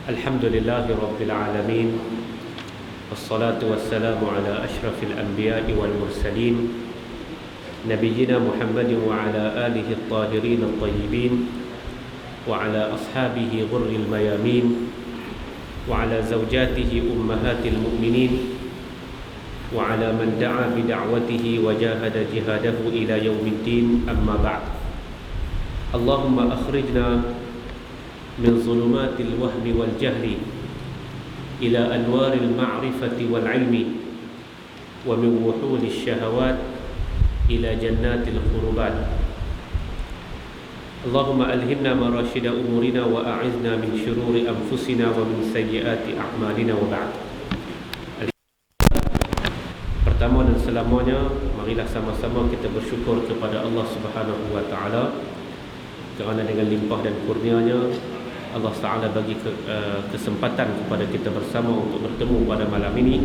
الحمد لله رب العالمين والصلاة والسلام على أشرف الأنبياء والمرسلين نبينا محمد وعلى آله الطاهرين الطيبين وعلى أصحابه غر الميامين وعلى زوجاته أمهات المؤمنين وعلى من دعا بدعوته وجاهد جهاده إلى يوم الدين. أما بعد، اللهم أخرجنا من ظلمات الوهم والجهل إلى أنوار المعرفة والعلم ومن وحول الشهوات إلى جنات القربات. اللهم ألهمنا مراشد أمورنا وأعذنا من شرور أنفسنا ومن سيئات أعمالنا. وبعد. Pertama dan selamanya, marilah sama-sama kita bersyukur kepada Allah Subhanahu wa taala kerana dengan limpah dan kurnianya Allah Ta'ala bagi kesempatan kepada kita bersama untuk bertemu pada malam ini.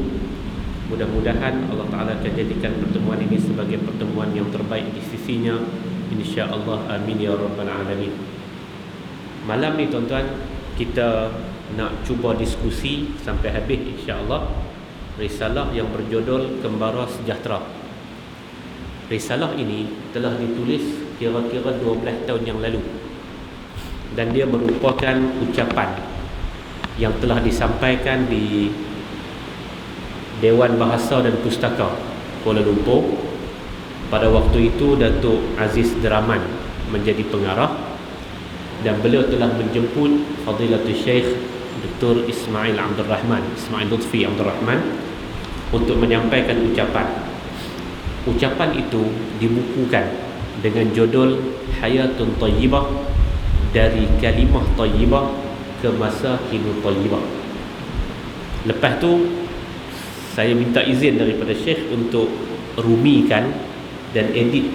Mudah-mudahan Allah Ta'ala akan jadikan pertemuan ini sebagai pertemuan yang terbaik di sisinya, insya-Allah. Amin ya rabbal alamin. Malam ni tuan-tuan, kita nak cuba diskusi sampai habis insya-Allah risalah yang berjudul Kembara Sejahtera. Risalah ini telah ditulis kira-kira 12 tahun yang lalu, dan dia merupakan ucapan yang telah disampaikan di Dewan Bahasa dan Pustaka Kuala Lumpur. Pada waktu itu Datuk Aziz Deraman menjadi pengarah, dan beliau telah menjemput Fadilatul Syekh Dr. Ismail Lutfi Abdul Rahman untuk menyampaikan ucapan. Ucapan itu dibukukan dengan judul Hayatun Tayyibah, dari kalimah tayyibah ke masakinut tayyibah. Lepas tu saya minta izin daripada Syekh untuk rumikan dan edit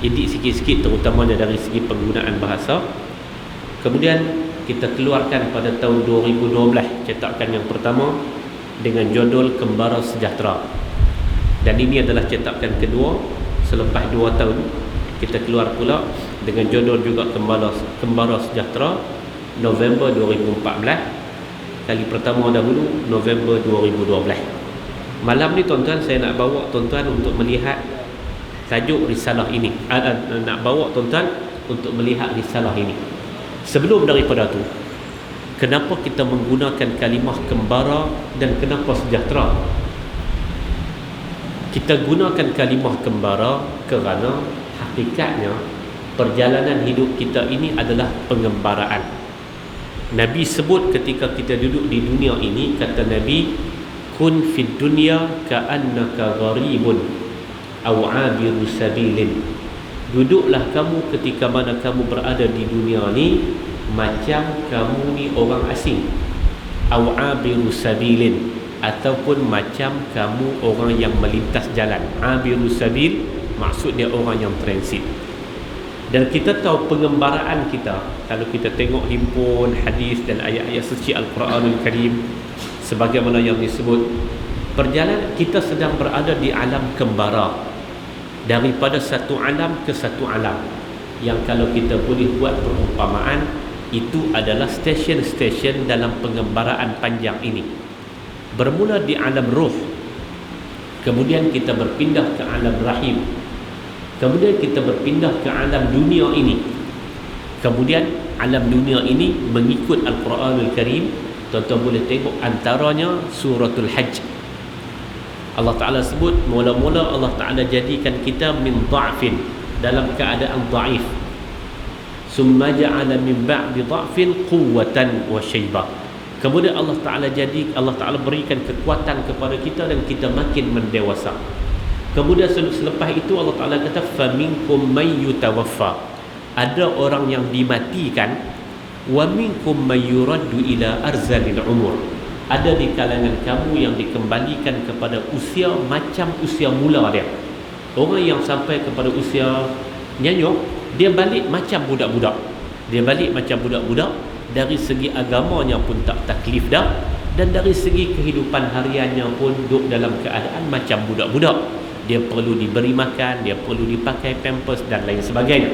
sikit-sikit, terutamanya dari segi penggunaan bahasa. Kemudian kita keluarkan pada tahun 2012 cetakan yang pertama dengan judul Kembara Sejahtera, dan ini adalah cetakan kedua. Selepas 2 tahun kita keluar pula dengan judul juga Kembara Sejahtera, November 2014. Kali pertama dahulu November 2012. Malam ni tuan-tuan, saya nak bawa tuan-tuan untuk melihat tajuk risalah ini. Nak bawa tuan-tuan untuk melihat risalah ini. Sebelum daripada tu, kenapa kita menggunakan kalimah kembara dan kenapa sejahtera? Kita gunakan kalimah kembara kerana hakikatnya perjalanan hidup kita ini adalah pengembaraan. Nabi sebut ketika kita duduk di dunia ini, kata Nabi, kun fid dunya ka'annaka gharibun aw 'abiru sabilin. Duduklah kamu ketika mana kamu berada di dunia ni macam kamu ni orang asing, aw 'abiru sabilin, ataupun macam kamu orang yang melintas jalan. 'Abiru sabil maksud dia orang yang transit. Dan kita tahu pengembaraan kita, kalau kita tengok himpun hadis dan ayat-ayat suci Al-Quranul Karim, sebagaimana yang disebut, perjalanan kita sedang berada di alam kembara, daripada satu alam ke satu alam, yang kalau kita boleh buat perumpamaan, itu adalah stesen-stesen dalam pengembaraan panjang ini. Bermula di alam ruh, kemudian kita berpindah ke alam rahim, kemudian kita berpindah ke alam dunia ini. Kemudian alam dunia ini mengikut Al-Quranul Karim. Tuan-tuan boleh tengok antaranya suratul Hajj. Allah Ta'ala sebut, mula-mula Allah Ta'ala jadikan kita min dha'fin, dalam keadaan dhaif. Summa ja'ala min ba'di dha'fin quwwatan wa syaibah. Kemudian Allah Ta'ala berikan kekuatan kepada kita dan kita makin mendewasa. Kemudian selepas itu Allah Ta'ala kata faminkum may yutawaffa, ada orang yang dimatikan, wa minkum may yuraddu ila arzalil umur, ada di kalangan kamu yang dikembalikan kepada usia macam usia mula dia. Orang yang sampai kepada usia nyanyuk, dia balik macam budak-budak. Dari segi agamanya pun tak taklif dah, dan dari segi kehidupan hariannya pun duduk dalam keadaan macam budak-budak. Dia perlu diberi makan, dia perlu dipakai pampers dan lain sebagainya.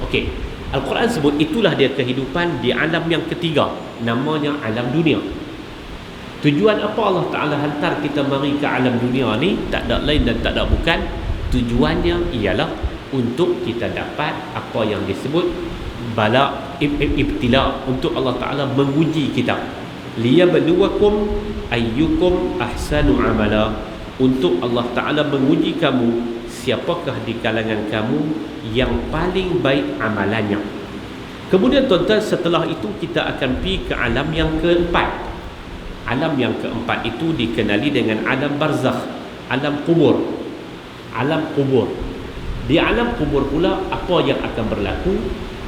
Okey. Al-Quran sebut itulah dia kehidupan di alam yang ketiga, namanya alam dunia. Tujuan apa Allah Ta'ala hantar kita mari ke alam dunia ni? Tak ada lain dan tak ada bukan. Tujuannya ialah untuk kita dapat apa yang disebut bala, ibtila, untuk Allah Ta'ala menguji kita. Liyabluwakum ayyukum ahsanu amala, untuk Allah Ta'ala menguji kamu siapakah di kalangan kamu yang paling baik amalannya. Kemudian tuan-tuan, setelah itu kita akan pergi ke alam yang keempat. Alam yang keempat itu dikenali dengan alam barzakh, alam kubur. Alam kubur. Di alam kubur pula apa yang akan berlaku?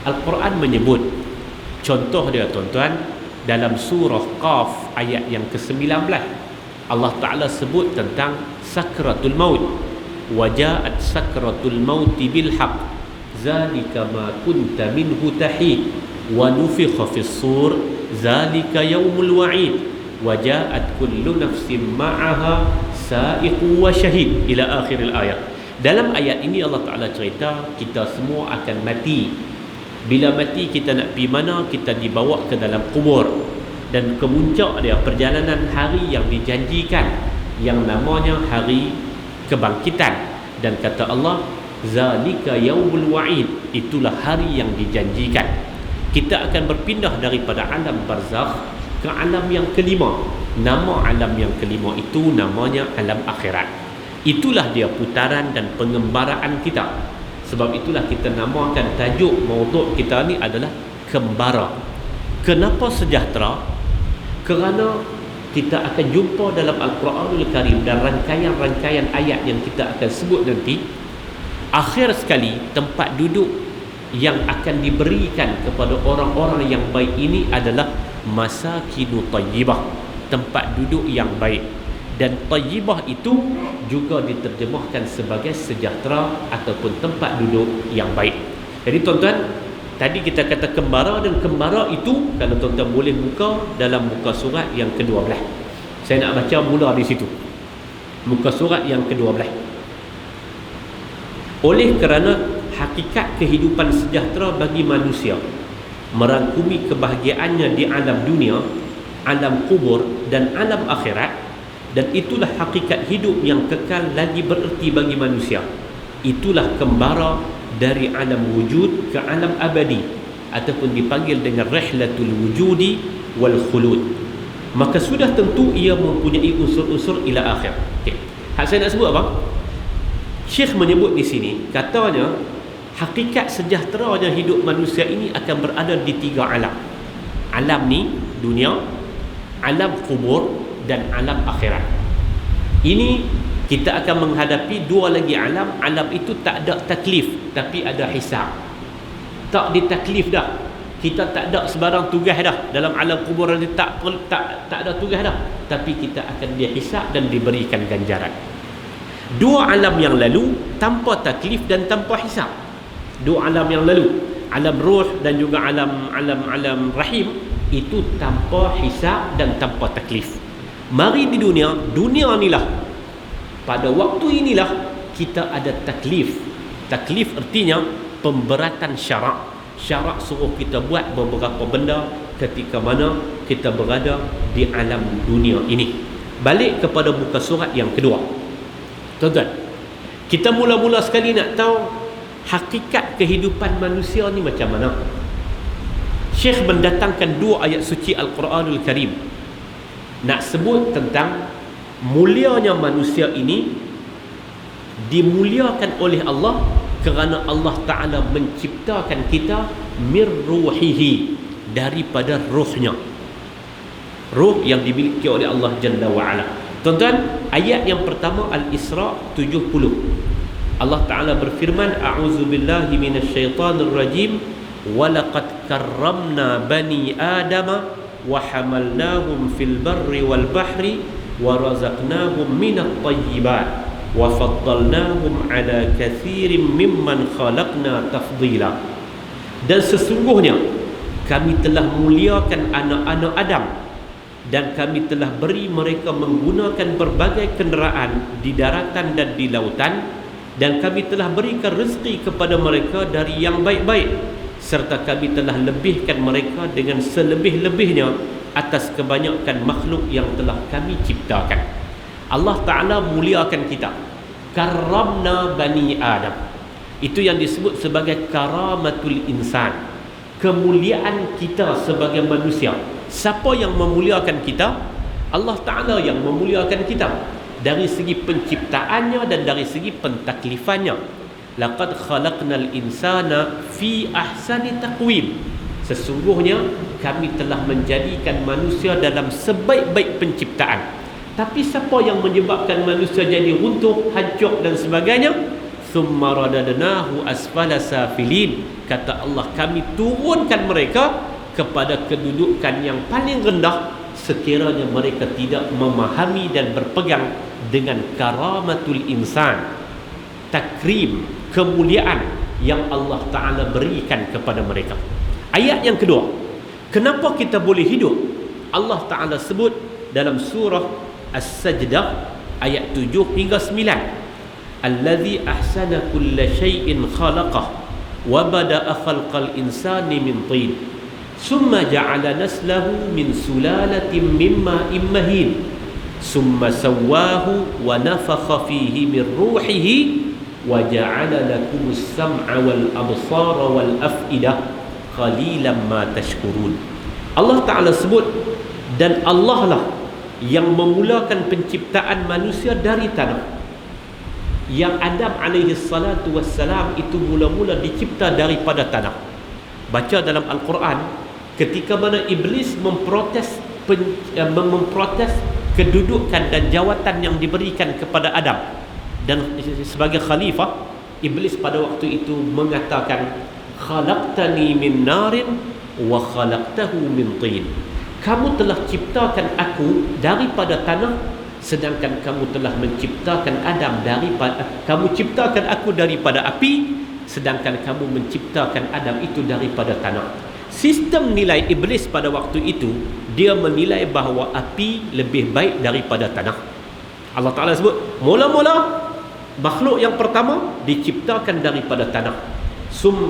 Al-Quran menyebut, contoh dia tuan-tuan, dalam surah Qaf ayat yang ke-19, Allah Ta'ala sebut tentang sakratul maut. Waja'at sakratul mauti bil haqq zalika ma kunta minhu tahid wa nufikha fis sur zalika yaumul wa'id waja'at kullu nafsin ma'aha sa'iqu wa syahid ila akhiril ayat. Dalam ayat ini Allah Ta'ala cerita kita semua akan mati. Bila mati kita nak pergi mana? Kita dibawa ke dalam kubur, dan kemuncak dia perjalanan hari yang dijanjikan yang namanya hari kebangkitan. Dan kata Allah, zalika yaumul wa'id, itulah hari yang dijanjikan. Kita akan berpindah daripada alam barzakh ke alam yang kelima. Nama alam yang kelima itu namanya alam akhirat. Itulah dia putaran dan pengembaraan kita. Sebab itulah kita namakan tajuk maudhu' kita ni adalah kembara. Kenapa sejahtera? Kerana kita akan jumpa dalam Al-Quranul Karim dan rangkaian-rangkaian ayat yang kita akan sebut nanti, akhir sekali tempat duduk yang akan diberikan kepada orang-orang yang baik ini adalah masakinu tayyibah, tempat duduk yang baik. Dan tayyibah itu juga diterjemahkan sebagai sejahtera ataupun tempat duduk yang baik. Jadi tuan-tuan, tadi kita kata kembara, dan kembara itu kalau tuan-tuan boleh buka dalam muka surat yang ke-12. Saya nak baca mula di situ. Muka surat yang ke-12. Oleh kerana hakikat kehidupan sejahtera bagi manusia merangkumi kebahagiaannya di alam dunia, alam kubur dan alam akhirat, dan itulah hakikat hidup yang kekal lagi bererti bagi manusia. Itulah kembara dari alam wujud ke alam abadi, ataupun dipanggil dengan rihlatul wujudi wal khulud. Maka sudah tentu ia mempunyai unsur-unsur ila akhir. Okey. Hak saya nak sebut apa? Syekh menyebut di sini, katanya hakikat sejahteranya hidup manusia ini akan berada di 3 alam. Alam ni dunia, alam kubur dan alam akhirat. Ini kita akan menghadapi 2 lagi alam. Alam itu tak ada taklif, tapi ada hisab. Tak ditaklif dah. Kita tak ada sebarang tugas dah. Dalam alam kubur ni tak ada tugas dah. Tapi kita akan dihisab dan diberikan ganjaran. 2 alam yang lalu tanpa taklif dan tanpa hisab. 2 alam yang lalu, alam ruh dan juga alam rahim, itu tanpa hisab dan tanpa taklif. Mari di dunia inilah, pada waktu inilah kita ada taklif. Taklif artinya pemberatan syarak. Syarak suruh kita buat beberapa benda ketika mana kita berada di alam dunia ini. Balik kepada muka surat yang kedua. Tuan-tuan, kita mula-mula sekali nak tahu hakikat kehidupan manusia ni macam mana. Syekh mendatangkan 2 ayat suci Al-Quranul Karim nak sebut tentang mulianya manusia ini, dimuliakan oleh Allah kerana Allah Ta'ala menciptakan kita mir ruhihi, daripada ruhnya, ruh yang dimiliki oleh Allah Jalla wa'ala. Tuan-tuan, ayat yang pertama Al-Isra 70, Allah Ta'ala berfirman, a'udzubillahi minasyaitanir rajim, walaqad karramna bani adama wa hamalnahum fil barri wal bahri wa razaqnahum minat tayyibat wa faddalnahum ala kathirin mimman khalaqna tafdila. Dan sesungguhnya kami telah muliakan anak-anak Adam, dan kami telah beri mereka menggunakan berbagai kenderaan di daratan dan di lautan, dan kami telah berikan rezeki kepada mereka dari yang baik-baik, serta kami telah lebihkan mereka dengan selebih-lebihnya atas kebanyakan makhluk yang telah kami ciptakan. Allah Ta'ala muliakan kita. Karramna bani Adam. Itu yang disebut sebagai karamatul insan, kemuliaan kita sebagai manusia. Siapa yang memuliakan kita? Allah Ta'ala yang memuliakan kita, dari segi penciptaannya dan dari segi pentaklifannya. Laqad khalaqnal insana fi ahsani taqwim. Sesungguhnya kami telah menjadikan manusia dalam sebaik-baik penciptaan. Tapi siapa yang menyebabkan manusia jadi runtuh, hancur dan sebagainya? Thumma radadnahu asfala safilin. Kata Allah, kami turunkan mereka kepada kedudukan yang paling rendah sekiranya mereka tidak memahami dan berpegang dengan karamatul insan, takrim, kemuliaan yang Allah Ta'ala berikan kepada mereka. Ayat yang kedua, kenapa kita boleh hidup? Allah Ta'ala sebut dalam surah As-Sajdah ayat 7 hingga 9. Allazi ahsana kulla syai'in khalaqah wa bada'a khalqal insani min tin summa ja'ala naslahu min sulalatin mimma immahin summa sawwahu wa nafakha fihi min ruhihi wa ja'ala lakumus sam'a wal absara wal af'idah qalilan ma tashkurun. Allah Ta'ala sebut, dan Allah lah yang memulakan penciptaan manusia dari tanah. Yang Adam alaihi salatu wassalam itu mula-mula dicipta daripada tanah. Baca dalam Al-Quran, ketika mana Iblis memprotes kedudukan dan jawatan yang diberikan kepada Adam dan sebagai khalifah, Iblis pada waktu itu mengatakan, khalaqtani min narin wa khalaqtahu min tin. Kamu telah ciptakan aku daripada tanah, sedangkan kamu telah menciptakan kamu ciptakan aku daripada api, sedangkan kamu menciptakan Adam itu daripada tanah. Sistem nilai Iblis pada waktu itu, dia menilai bahawa api lebih baik daripada tanah. Allah Ta'ala sebut, mula-mula makhluk yang pertama diciptakan daripada tanah.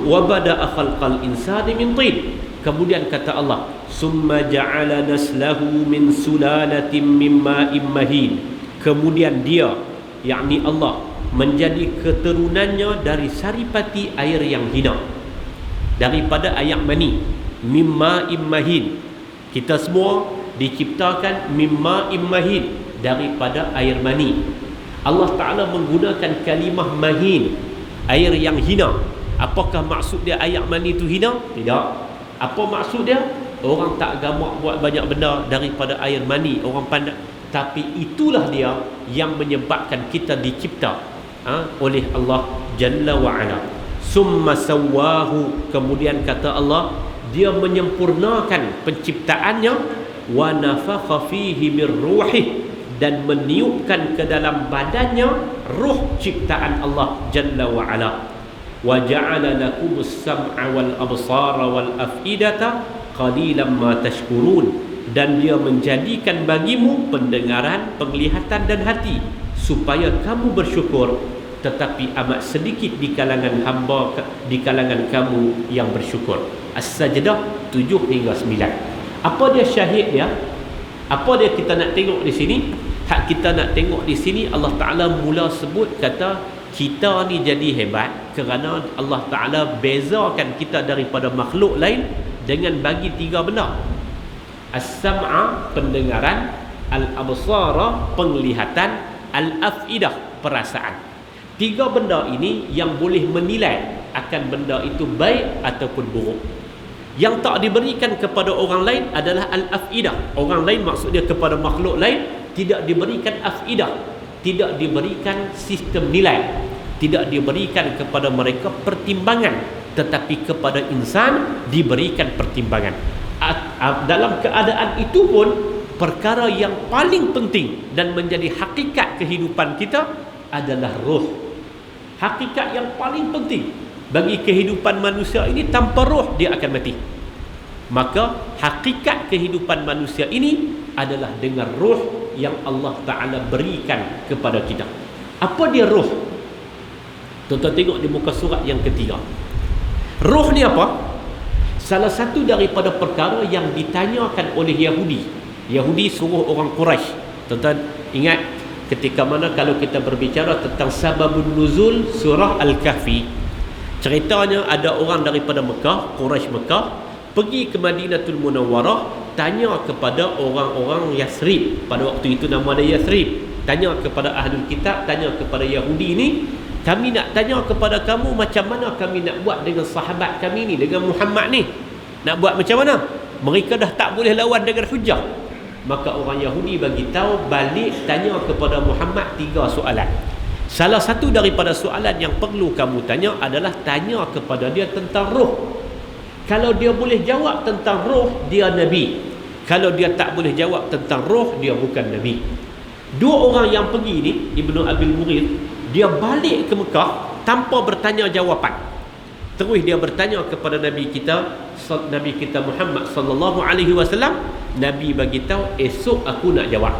Wa bada'a khalqal insani min tin. Kemudian kata Allah, summa ja'ala naslahu min sulalatin mimma immahin. Kemudian dia, yakni Allah, menjadi keturunannya dari saripati air yang hina, daripada air mani, mimma immahin. Kita semua diciptakan mimma immahin, daripada air mani. Allah Ta'ala menggunakan kalimah mahin, air yang hina. Apakah maksud dia air mani itu hina? Tidak. Apa maksud dia? Orang tak gamak buat banyak benda daripada air mani, orang pandai. Tapi itulah dia yang menyebabkan kita dicipta oleh Allah Jalla wa'ala. Summa sawwahu. Kemudian kata Allah, dia menyempurnakan penciptaannya. Wa nafakha fihi min ruhih. Dan meniupkan ke dalam badannya ruh ciptaan Allah Jalla wa'ala. Wa ja'ala lakumus sam'a wal absara wal af'idata qalilan ma tashkurun. Dan dia menjadikan bagimu pendengaran, penglihatan dan hati supaya kamu bersyukur, tetapi amat sedikit di kalangan hamba, di kalangan kamu yang bersyukur. As-Sajdah 7 hingga 9. Apa dia syahid dia? Apa dia kita nak tengok di sini? Hak kita nak tengok di sini, Allah Ta'ala mula sebut, kata kita ni jadi hebat kerana Allah Ta'ala bezakan kita daripada makhluk lain dengan bagi 3 benda. As-sam'a, pendengaran, al-absara, penglihatan, al-af'idah, perasaan. 3 benda ini yang boleh menilai akan benda itu baik ataupun buruk. Yang tak diberikan kepada orang lain adalah al-af'idah. Orang lain maksud dia kepada makhluk lain tidak diberikan afidah, tidak diberikan sistem nilai, tidak diberikan kepada mereka pertimbangan, tetapi kepada insan diberikan pertimbangan. Dalam keadaan itu pun, perkara yang paling penting dan menjadi hakikat kehidupan kita adalah roh. Hakikat yang paling penting bagi kehidupan manusia ini, tanpa roh dia akan mati. Maka hakikat kehidupan manusia ini adalah dengan roh yang Allah Ta'ala berikan kepada kita. Apa dia roh? Tuan-tuan tengok di muka surat yang ketiga. Roh ni apa? Salah satu daripada perkara yang ditanyakan oleh Yahudi suruh orang Quraisy. Tuan-tuan ingat ketika mana kalau kita berbicara tentang sababun nuzul surah Al-Kahfi, ceritanya ada orang daripada Mekah, Quraisy Mekah, pergi ke Madinatul Munawwarah, tanya kepada orang-orang Yathrib. Pada waktu itu nama dia Yathrib. Tanya kepada Ahlul Kitab, tanya kepada Yahudi ni, kami nak tanya kepada kamu macam mana kami nak buat dengan sahabat kami ni, dengan Muhammad ni. Nak buat macam mana? Mereka dah tak boleh lawan dengan hujah. Maka orang Yahudi bagi tahu, balik tanya kepada Muhammad 3 soalan. Salah satu daripada soalan yang perlu kamu tanya adalah tanya kepada dia tentang roh. Kalau dia boleh jawab tentang roh, dia Nabi. Kalau dia tak boleh jawab tentang roh, dia bukan Nabi. Dua orang yang pergi ni, Ibnu Abil Murid, dia balik ke Mekah tanpa bertanya jawapan. Terus dia bertanya kepada Nabi kita Muhammad sallallahu alaihi wasallam. Nabi bagi tahu, esok aku nak jawab.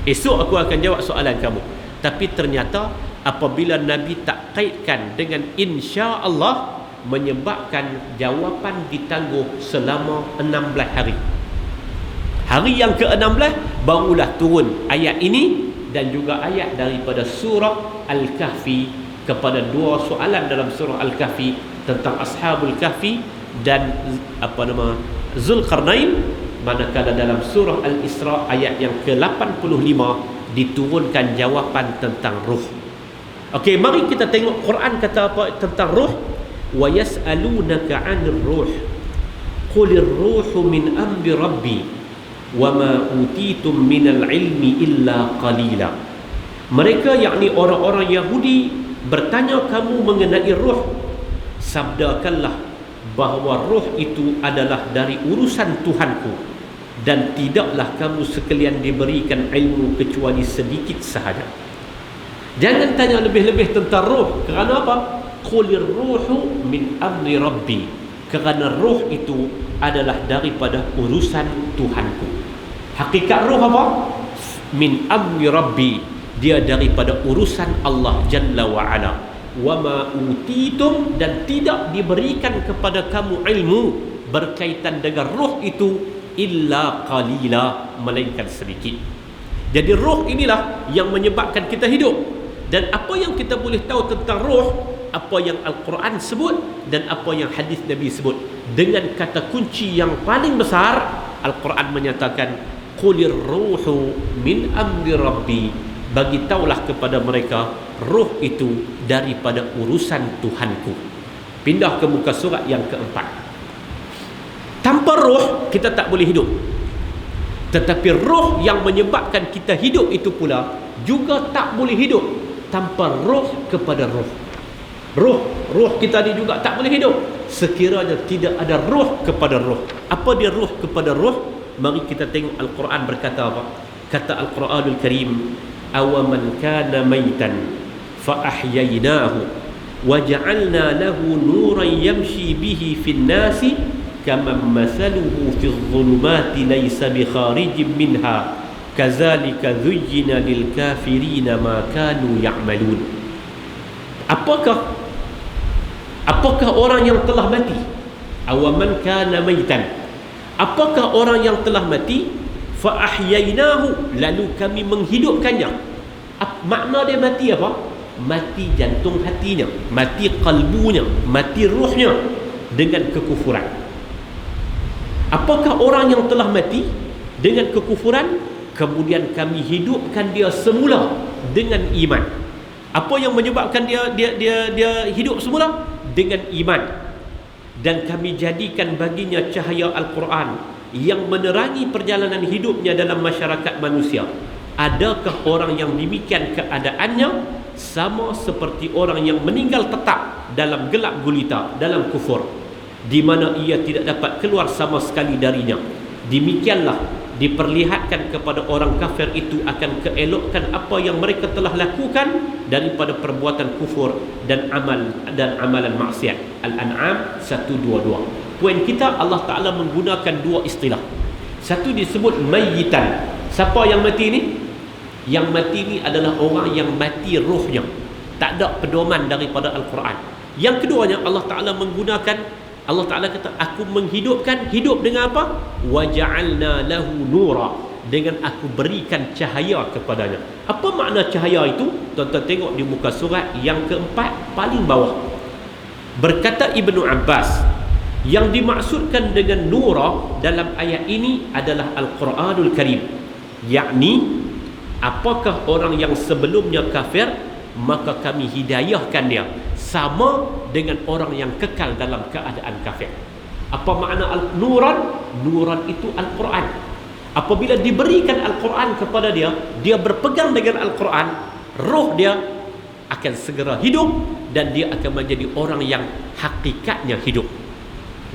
Esok aku akan jawab soalan kamu. Tapi ternyata apabila Nabi tak kaitkan dengan insya-Allah, menyebabkan jawapan ditangguh selama 16 hari. Hari yang ke-16 barulah turun ayat ini dan juga ayat daripada surah Al-Kahfi kepada dua soalan dalam surah Al-Kahfi tentang Ashabul Kahfi dan Zulkarnain, manakala dalam surah Al-Isra ayat yang ke-85 diturunkan jawapan tentang ruh. Okey, mari kita tengok Quran kata apa tentang ruh. Wa yas'alunaka 'anir ruh qulir ruhu min amri rabbi wa ma utitum minal ilmi illa qalila. Mereka yakni orang-orang Yahudi bertanya kamu mengenai ruh. Sabdakanlah bahawa ruh itu adalah dari urusan Tuhanku dan tidaklah kamu sekalian diberikan ilmu kecuali sedikit sahaja. Jangan tanya lebih-lebih tentang ruh. Kerana apa? Qulir ruhu min amri rabbi. Kerana ruh itu adalah daripada urusan Tuhanku. Hakikat ruh apa? Min amri rabbi. Dia daripada urusan Allah Jalla wa'ala. Wa ma utitum, dan tidak diberikan kepada kamu ilmu berkaitan dengan ruh itu illa qalila, melainkan sedikit. Jadi ruh inilah yang menyebabkan kita hidup. Dan apa yang kita boleh tahu tentang ruh, apa yang Al-Quran sebut dan apa yang hadis Nabi sebut, dengan kata kunci yang paling besar. Al-Quran menyatakan qulir ruhu min amri rabbi, bagi taulah kepada mereka ruh itu daripada urusan Tuhanku. Pindah ke muka surat yang keempat. Tanpa ruh kita tak boleh hidup. Tetapi ruh yang menyebabkan kita hidup itu pula juga tak boleh hidup tanpa ruh kepada ruh. Ruh kita ni juga tak boleh hidup sekiranya tidak ada ruh kepada ruh. Apa dia ruh kepada ruh? Mari kita tengok Al-Quran berkata apa? Kata Al-Quranul Karim, awaman kana maitan fa ahyaynahu wa ja'alna lahu nuran yamshi bihi fin nasi kaman mathaluhu fi dhulumati laysa bi kharijin minha kadzalika zuyyina lil kafirina ma kanu ya'malun. Apakah orang yang telah mati? Awaman kana maitan, apakah orang yang telah mati? Fa ahyaynahu, lalu kami menghidupkannya. Makna dia mati apa? Mati jantung hatinya, mati kalbunya, mati ruhnya dengan kekufuran. Apakah orang yang telah mati dengan kekufuran, kemudian kami hidupkan dia semula dengan iman. Apa yang menyebabkan dia hidup semula? Dengan iman. Dan kami jadikan baginya cahaya Al-Quran yang menerangi perjalanan hidupnya dalam masyarakat manusia. Adakah orang yang demikian keadaannya sama seperti orang yang meninggal tetap dalam gelap gulita, dalam kufur, di mana ia tidak dapat keluar sama sekali darinya? Demikianlah diperlihatkan kepada orang kafir itu akan keelokkan apa yang mereka telah lakukan daripada perbuatan kufur dan amalan maksiat. Al-An'am 122. Poin kita, Allah Ta'ala menggunakan dua istilah. Satu disebut mayyitan. Siapa yang mati ni? Yang mati ni adalah orang yang mati ruhnya, tak ada pedoman daripada Al-Quran. Yang keduanya, Allah Ta'ala menggunakan Allah Ta'ala kata, aku menghidupkan, hidup dengan apa? Waja'alna lahu nura, dengan aku berikan cahaya kepadanya. Apa makna cahaya itu? Tuan-tuan tengok di muka surat yang keempat paling bawah. Berkata Ibnu Abbas, yang dimaksudkan dengan nura dalam ayat ini adalah Al-Quranul Karim. Yakni, apakah orang yang sebelumnya kafir, maka kami hidayahkan dia sama dengan orang yang kekal dalam keadaan kafir. Apa makna nuran? Nuran itu Al-Quran. Apabila diberikan Al-Quran kepada dia, dia berpegang dengan Al-Quran, roh dia akan segera hidup dan dia akan menjadi orang yang hakikatnya hidup.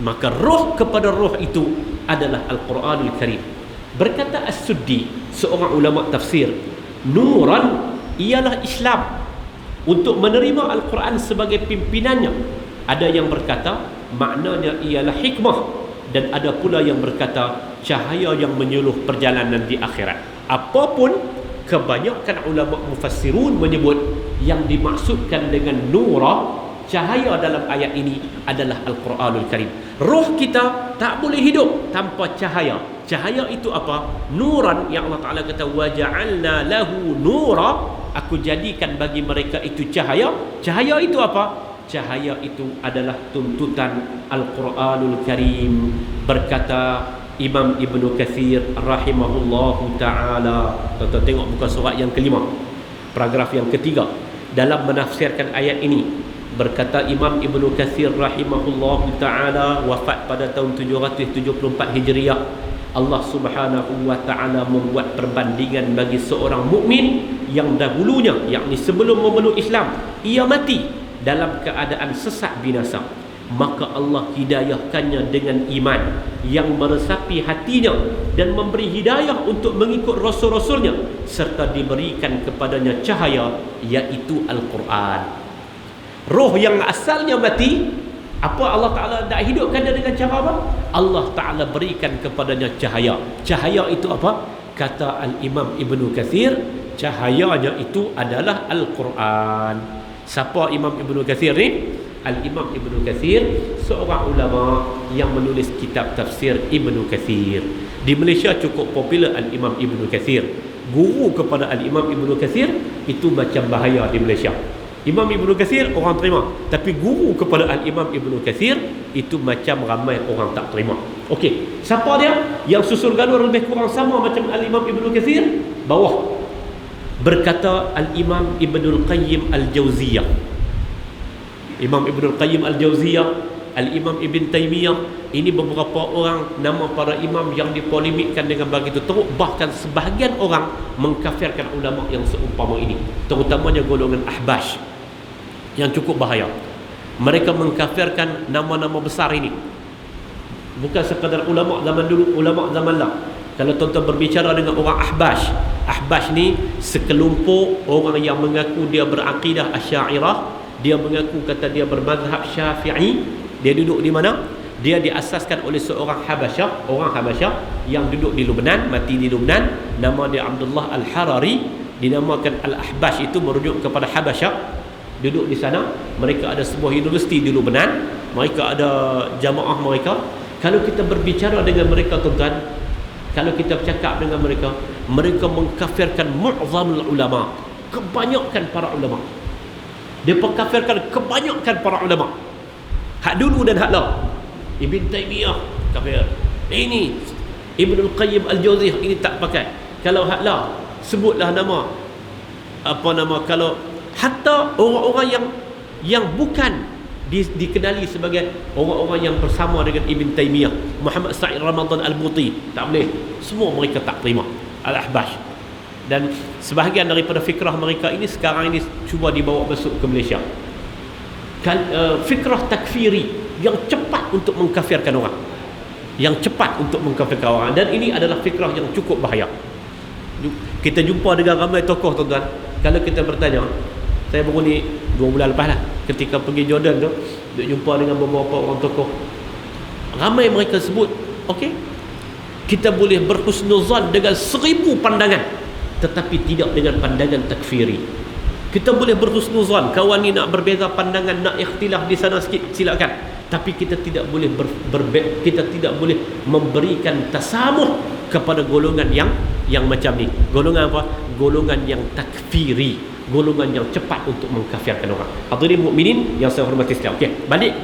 Maka roh kepada roh itu adalah Al-Quranul Karim. Berkata As-Suddi, seorang ulama tafsir, nuran ialah Islam, untuk menerima Al-Quran sebagai pimpinannya. Ada yang berkata maknanya ialah hikmah, dan ada pula yang berkata cahaya yang menyuluh perjalanan di akhirat. Apapun, kebanyakan ulama mufassirun menyebut yang dimaksudkan dengan nura, cahaya dalam ayat ini adalah Al-Quranul Karim. Roh kita tak boleh hidup tanpa cahaya. Cahaya itu apa? Nuran, yang Allah Ta'ala kata waja'alna lahu nura, aku jadikan bagi mereka itu cahaya. Cahaya itu apa? Cahaya itu adalah tuntutan Al-Quranul Karim. Berkata Imam Ibnu Katsir rahimahullahu ta'ala, tuan-tuan tengok muka surat yang kelima, paragraf yang ketiga, dalam menafsirkan ayat ini, berkata Imam Ibnu Katsir rahimahullahu ta'ala, wafat pada tahun 774 Hijriah. Allah Subhanahu wa ta'ala membuat perbandingan bagi seorang mukmin yang dahulunya, yakni sebelum memeluk Islam, ia mati dalam keadaan sesat binasa. Maka Allah hidayahkannya dengan iman yang meresapi hatinya dan memberi hidayah untuk mengikut rasul-rasulnya, serta diberikan kepadanya cahaya, iaitu Al-Quran. Roh yang asalnya mati, apa Allah Ta'ala nak hidupkan dia dengan cara apa? Allah Ta'ala berikan kepadanya cahaya. Cahaya itu apa? Kata Al-Imam Ibnu Katsir, cahayanya itu adalah Al-Quran. Siapa Imam Ibnu Katsir ni? Al-Imam Ibnu Katsir, seorang ulama yang menulis kitab tafsir Ibnu Katsir. Di Malaysia cukup popular Al-Imam Ibnu Katsir. Guru kepada Al-Imam Ibnu Katsir itu macam bahaya di Malaysia. Imam Ibnu Katsir orang terima, tapi guru kepada Al-Imam Ibnu Katsir itu macam ramai orang tak terima. Okey, siapa dia? Yang susul galur lebih kurang sama macam Al-Imam Ibnu Katsir? Bawah. Berkata Al-Imam Ibnul Qayyim Al-Jauziyah. Imam Ibnul Qayyim Al-Jauziyah, Al-Imam Ibn Taymiyah, ini beberapa orang nama para imam yang dipolemikkan dengan begitu teruk. Bahkan sebahagian orang mengkafirkan ulama yang seumpama ini, terutamanya golongan Ahbash, yang cukup bahaya. Mereka mengkafirkan nama-nama besar ini. Bukan sekadar ulama zaman dulu, ulama zaman lah. Kalau tuan-tuan berbicara dengan orang Ahbash, Ahbash ni sekelompok orang yang mengaku dia berakidah Asy'ariyah. Dia mengaku kata dia bermazhab Syafi'i. Dia duduk di mana? Dia diasaskan oleh seorang Habasyah, orang Habasyah yang duduk di Lubnan, mati di Lubnan. Nama dia Abdullah Al-Harari. Dinamakan Al-Ahbash itu merujuk kepada Habasyah. Duduk di sana. Mereka ada sebuah universiti di Lubnan. Mereka ada jamaah mereka. Kalau kita berbicara dengan mereka, tuan-tuan, kalau kita bercakap dengan mereka, mereka mengkafirkan mu'zamul ulama, kebanyakan para ulama. Dia mengkafirkan kebanyakan para ulama, hak dulu dan hak lah. Ibn Taymiyah kafir, ini Ibnul Qayyim Al-Jauziyah ini tak pakai. Kalau hak lah, sebutlah nama apa nama. Kalau hatta orang-orang yang bukan dikenali sebagai orang-orang yang bersama dengan Ibn Taymiyah, Muhammad Sa'id Ramadan Al-Buti, tak boleh. Semua mereka tak terima Al-Ahbash. Dan sebahagian daripada fikrah mereka ini sekarang ini cuba dibawa masuk ke Malaysia. Fikrah takfiri yang cepat untuk mengkafirkan orang, yang cepat untuk mengkafirkan orang. Dan ini adalah fikrah yang cukup bahaya. Kita jumpa dengan ramai tokoh, tuan-tuan. Kalau kita bertanya, saya baru ni 2 bulan lepas lah, ketika pergi Jordan tu, jumpa dengan beberapa orang tokoh. Ramai mereka sebut, okey, kita boleh berhusnuzan dengan 1000 pandangan, tetapi tidak dengan pandangan takfiri. Kita boleh berhusnuzan, kawan ni nak berbeza pandangan, nak ikhtilaf di sana sikit, silakan. Tapi kita tidak boleh kita tidak boleh memberikan tasamuh kepada golongan yang macam ni. Golongan apa? Golongan yang takfiri, golongan yang cepat untuk mengkafirkan orang. Hadirin mukminin yang saya hormati sekalian. Okey, balik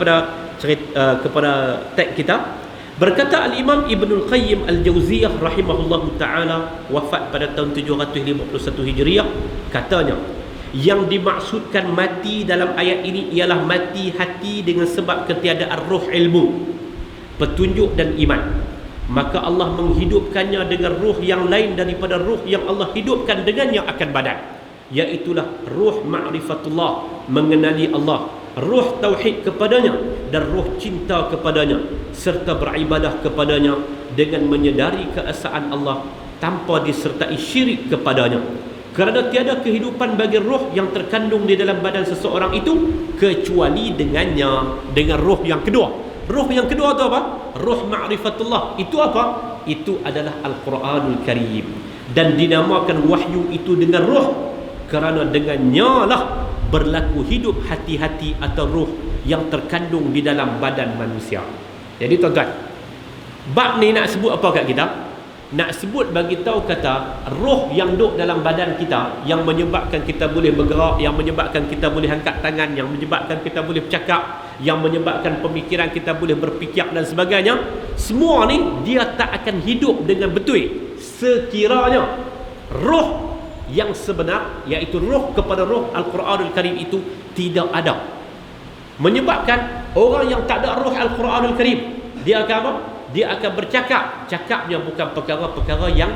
kepada teks kita. Berkata al-Imam Ibnul Qayyim Al-Jauziyah rahimahullahu taala, wafat pada tahun 751 Hijriah, katanya, yang dimaksudkan mati dalam ayat ini ialah mati hati dengan sebab ketiadaan ruh ilmu, petunjuk dan iman. Maka Allah menghidupkannya dengan ruh yang lain daripada ruh yang Allah hidupkan dengannya akan badan, iaitulah ruh ma'rifatullah, mengenali Allah, ruh tauhid kepadanya dan ruh cinta kepadanya, serta beribadah kepadanya dengan menyedari keesaan Allah tanpa disertai syirik kepadanya. Kerana tiada kehidupan bagi roh yang terkandung di dalam badan seseorang itu kecuali dengannya, dengan roh yang kedua. Roh yang kedua itu apa? Roh ma'rifatullah. Itu apa? Itu adalah Al-Quranul Karim. Dan dinamakan wahyu itu dengan roh kerana dengannya lah berlaku hidup hati-hati atau roh yang terkandung di dalam badan manusia. Jadi tuan-tuan, bab ni nak sebut apa kat kita? Nak sebut bagi tahu kata roh yang duduk dalam badan kita, yang menyebabkan kita boleh bergerak, yang menyebabkan kita boleh angkat tangan, yang menyebabkan kita boleh bercakap, yang menyebabkan pemikiran kita boleh berfikir dan sebagainya, semua ni dia tak akan hidup dengan betul sekiranya roh yang sebenar, iaitu roh kepada roh Al-Quranul Karim itu tidak ada. Menyebabkan orang yang tak ada roh Al-Quranul Karim, dia akan apa? Dia akan bercakap, cakapnya bukan perkara-perkara yang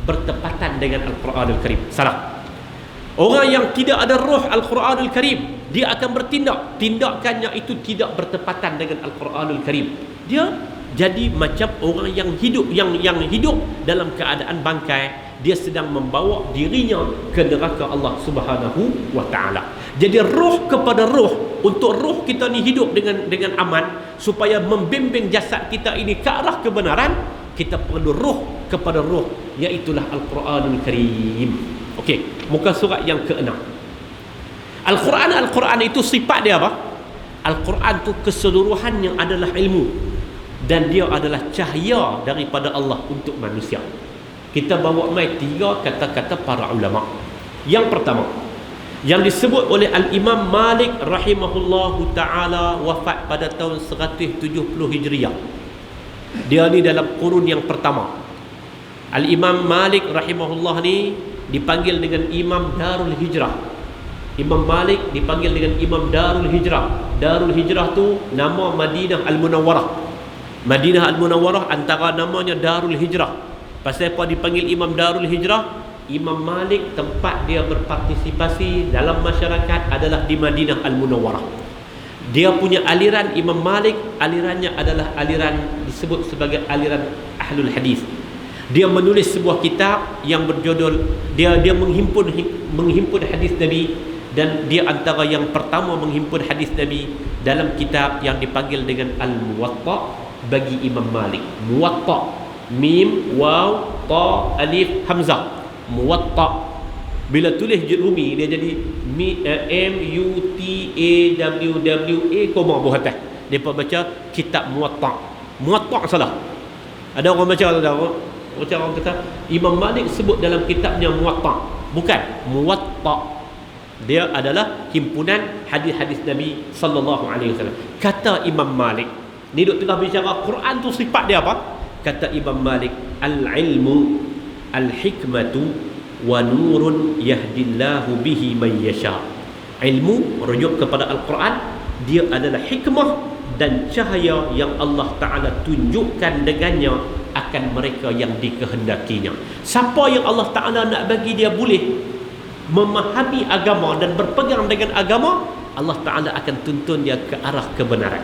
bertepatan dengan Al-Quranul Karim. Salah. Orang yang tidak ada roh Al-Quranul Karim, dia akan bertindak, tindakannya itu tidak bertepatan dengan Al-Quranul Karim. Dia jadi macam orang yang hidup, yang hidup dalam keadaan bangkai. Dia sedang membawa dirinya ke neraka Allah Subhanahu wa taala. Jadi roh kepada roh, untuk roh kita ni hidup dengan aman, supaya membimbing jasad kita ini ke arah kebenaran, kita perlu roh kepada roh, iaitulah Al-Quranul Karim. Okey, muka surat yang ke-6. Al-Quran itu sifat dia apa? Al-Quran itu keseluruhan yang adalah ilmu, dan dia adalah cahaya daripada Allah untuk manusia. Kita bawa mai 3 kata-kata para ulama. Yang pertama, yang disebut oleh Al-Imam Malik rahimahullahu ta'ala, wafat pada tahun 170 Hijriah. Dia ni dalam kurun yang pertama. Al-Imam Malik rahimahullah ni dipanggil dengan Imam Darul Hijrah. Imam Malik dipanggil dengan Imam Darul Hijrah. Darul Hijrah tu nama Madinah Al-Munawwarah. Madinah Al-Munawwarah antara namanya Darul Hijrah. Pasal apa dipanggil Imam Darul Hijrah? Imam Malik tempat dia berpartisipasi dalam masyarakat adalah di Madinah Al-Munawwarah. Dia punya aliran Imam Malik, alirannya adalah aliran disebut sebagai aliran Ahlul Hadis. Dia menulis sebuah kitab yang berjudul, dia menghimpun hadis Nabi, dan dia antara yang pertama menghimpun hadis Nabi dalam kitab yang dipanggil dengan Al-Muwatta bagi Imam Malik. Muwatta, mim, waw, ta, alif, hamzah. Muwatta. Bila tulis Rumi dia jadi M-U-T-A-W-W-A koma buah atas. Mereka baca kitab Muwatta. Muwatta salah. Ada orang baca, ada orang kata Imam Malik sebut dalam kitabnya Muwatta. Bukan, Muwatta. Dia adalah himpunan hadis-hadis Nabi sallallahu alaihi wasallam. Kata Imam Malik, ni duk tengah bicara Quran tu sifat dia apa? Kata Imam Malik, al-ilmu al-hikmatu wa nurun yahdillahu bihi man yasha. Ilmu merujuk kepada Al-Quran, dia adalah hikmah dan cahaya yang Allah Ta'ala tunjukkan dengannya akan mereka yang dikehendakinya. Siapa yang Allah Ta'ala nak bagi dia boleh memahami agama dan berpegang dengan agama, Allah Ta'ala akan tuntun dia ke arah kebenaran.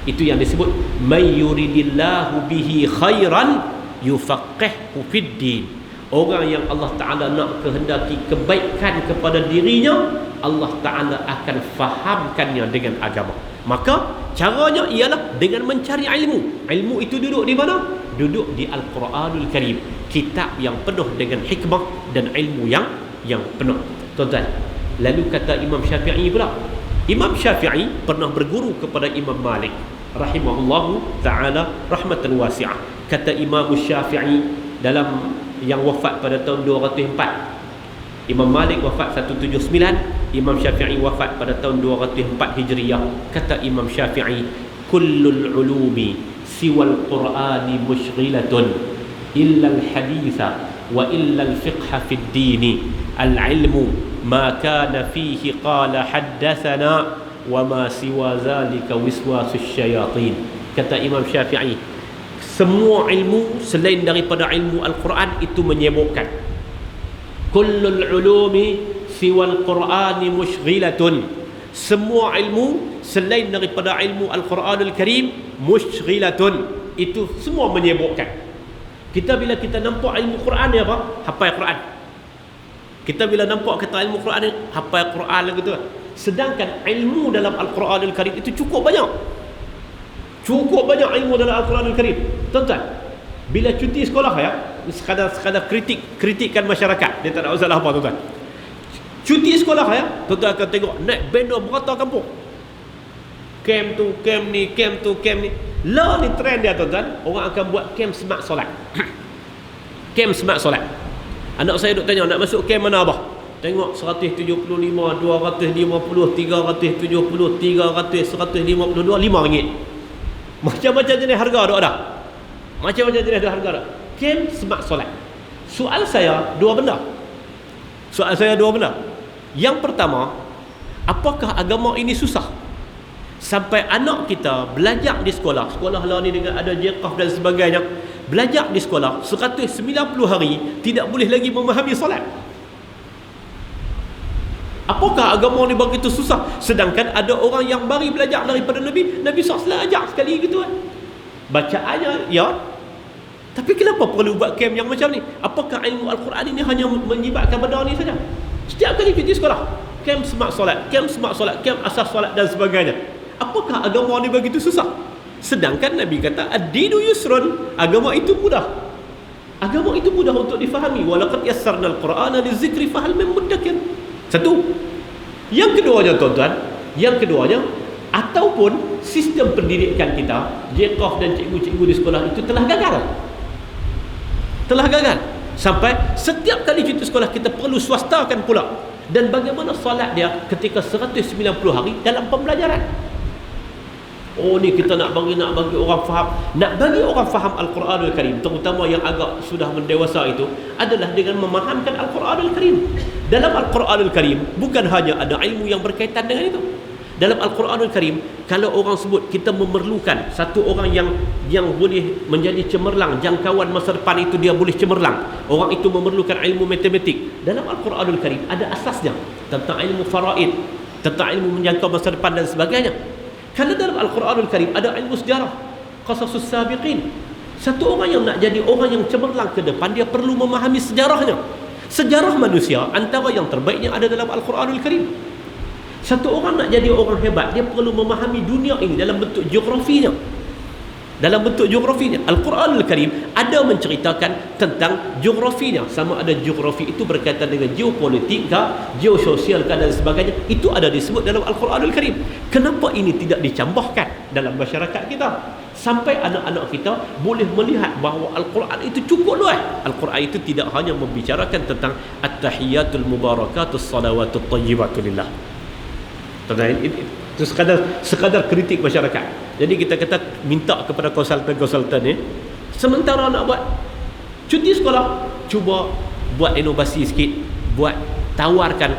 Itu yang disebut may yuridillahu bihi khairan yufaqqihhu fid din. Orang yang Allah Ta'ala nak kehendaki kebaikan kepada dirinya, Allah Ta'ala akan fahamkannya dengan agama. Maka caranya ialah dengan mencari ilmu. Ilmu itu duduk di mana? Duduk di Al-Quranul Karim, kitab yang penuh dengan hikmah dan ilmu yang penuh. Tuan-tuan, lalu kata Imam Syafi'i pula. Imam Syafi'i pernah berguru kepada Imam Malik. rahimahullahu ta'ala rahmatan wasi'ah. Kata Imam Syafi'i dalam yang wafat pada tahun 204, Imam Malik wafat 179, Imam Syafi'i wafat pada tahun 204 Hijriyah. Kata Imam Syafi'i, kullul ulumi siwal qur'ani mushghilatun illa al-haditha wa illa al-fiqha fid dini al-ilmu ma kana fihi qala haddathana wa ma siwa zalika wiswasus syayatin. Kata Imam Syafi'i, semua ilmu selain daripada ilmu Al-Quran itu menyibukkan. Kullul ulumi siwal qur'ani mushghilatun, semua ilmu selain daripada ilmu Al-Quranul Karim mushghilatun, itu semua menyibukkan. Bila kita nampak ilmu Quran ni apa? Hafal Quran. Kita bila nampak kata ilmu Quran ni hafal Quran lah gitu. Sedangkan ilmu dalam Al-Quranul Karim itu cukup banyak. Cukup banyak ilmu dalam Al-Quranul Karim. Tuan-tuan, bila cuti sekolah ya, sekadar kritikkan masyarakat, dia tak ada masalah apa tuan-tuan. Cuti sekolah ya, tuan-tuan akan tengok naik banner berata kampung. Camp tu, camp ni, camp tu, camp ni. Lah ni trend dia tuan-tuan, orang akan buat camp smart solat. Camp smart solat. Anak saya duk tanya, nak masuk camp mana abah? Tengok 175, 250, 370, 300, 152, RM5. Macam-macam jenis harga ada. Macam-macam jenis harga ada. Camp smart solat. Soal saya dua benda. Yang pertama, apakah agama ini susah? Sampai anak kita belajar di sekolah lah ni dengan ada jeqaf dan sebagainya, belajar di sekolah 190 hari tidak boleh lagi memahami solat. Apakah agama ni begitu susah? Sedangkan ada orang yang baru belajar daripada Nabi SAW ajar sekali gitu kan. Bacaannya ya, tapi kenapa perlu buat camp yang macam ni? Apakah ilmu Al-Quran ini hanya menyibatkan benda ni saja? Setiap kali pergi sekolah, camp smart solat, camp asas solat dan sebagainya. Apakah agama ni begitu susah? Sedangkan Nabi kata ad-dinu yusrun, agama itu mudah. Agama itu mudah untuk difahami. Walaqad yassarna al-Qur'ana lizikri fahal min muddakir. Satu. Yang keduanya tuan-tuan, ataupun sistem pendidikan kita, jeqaf dan cikgu-cikgu di sekolah itu telah gagal. Sampai setiap kali cuti sekolah kita perlu swastakan pula. Dan bagaimana solat dia ketika 190 hari dalam pembelajaran? Oh ni kita nak bagi orang faham. Nak bagi orang faham Al-Quranul Karim, terutama yang agak sudah mendewasa itu, adalah dengan memahamkan Al-Quranul Karim. Dalam Al-Quranul Karim bukan hanya ada ilmu yang berkaitan dengan itu. Dalam Al-Quranul Karim, kalau orang sebut kita memerlukan satu orang yang boleh menjadi cemerlang, jangkauan masa depan itu dia boleh cemerlang, orang itu memerlukan ilmu matematik. Dalam Al-Quranul Karim ada asasnya tentang ilmu faraid, tentang ilmu menjangkau masa depan dan sebagainya. Kalau dalam Al-Quranul Karim ada ilmu sejarah, qasasus sabiqin. Satu orang yang nak jadi orang yang cemerlang ke depan, dia perlu memahami sejarahnya. Sejarah manusia antara yang terbaiknya ada dalam Al-Quranul Karim. Satu orang nak jadi orang hebat, dia perlu memahami dunia ini dalam bentuk geografinya. Al-Quranul Karim ada menceritakan tentang geografinya. Sama ada geografi itu berkaitan dengan geopolitik ke, geososial ke dan sebagainya. Itu ada disebut dalam Al-Quranul Karim. Kenapa ini tidak dicambahkan dalam masyarakat kita? Sampai anak-anak kita boleh melihat bahawa Al-Quran itu cukup luas. Al-Quran itu tidak hanya membicarakan tentang at-tahiyatul mubarakatus salawatut tayyibatul lillah. Itu sekadar kritik masyarakat. Jadi kita kata minta kepada konsultan ni, sementara nak buat cuti sekolah, cuba buat inovasi sikit, buat tawarkan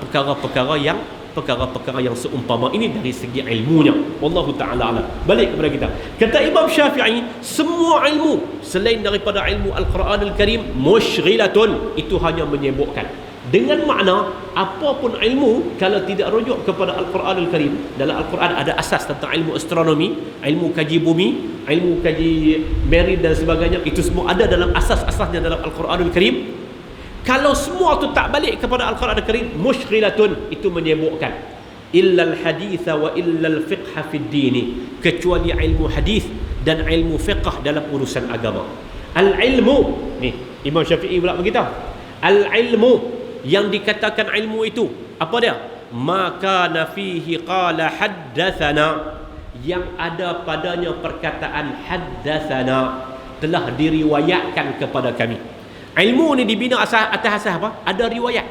perkara-perkara yang seumpama ini dari segi ilmunya. Wallahu ta'ala alam. Balik kepada kita. Kata Imam Syafi'i, semua ilmu selain daripada ilmu Al-Quranul Karim mushghilatun, itu hanya menyibukkan. Dengan makna apapun ilmu kalau tidak rujuk kepada Al-Quranul Karim. Dalam Al-Quran ada asas tentang ilmu astronomi, ilmu kaji bumi, ilmu kaji merit dan sebagainya. Itu semua ada dalam asas-asasnya dalam Al-Quranul Karim. Kalau semua tu tak balik kepada Al-Quranul Karim, mushghilatun, itu menyibukkan. Illal haditha wa illal fiqha fid dini, kecuali ilmu hadis dan ilmu fiqh dalam urusan agama. Al-ilmu ni Imam Syafi'i pula beritahu, al-ilmu yang dikatakan ilmu itu apa dia? Maka nafihi qala haddathana, yang ada padanya perkataan haddatsana, telah diriwayatkan kepada kami. Ilmu ni dibina atas asas apa? Ada riwayat,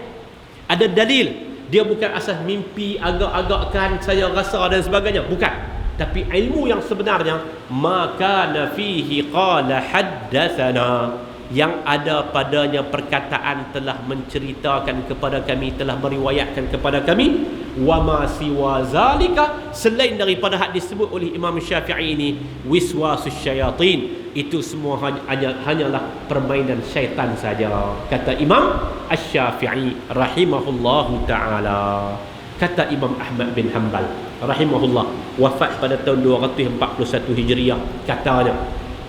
ada dalil. Dia bukan asas mimpi, agak-agakkan, saya rasa dan sebagainya, bukan. Tapi ilmu yang sebenarnya, maka nafihi qala haddatsana, yang ada padanya perkataan telah menceritakan kepada kami, telah meriwayatkan kepada kami. Wa ma siwa zalika, selain daripada hadis disebut oleh Imam Syafi'i ini, wiswasus syayatin, itu semua hanyalah permainan syaitan saja, kata Imam Asy-Syafi'i rahimahullahu ta'ala. Kata Imam Ahmad bin Hanbal rahimahullah, wafat pada tahun 241 Hijriah, katanya,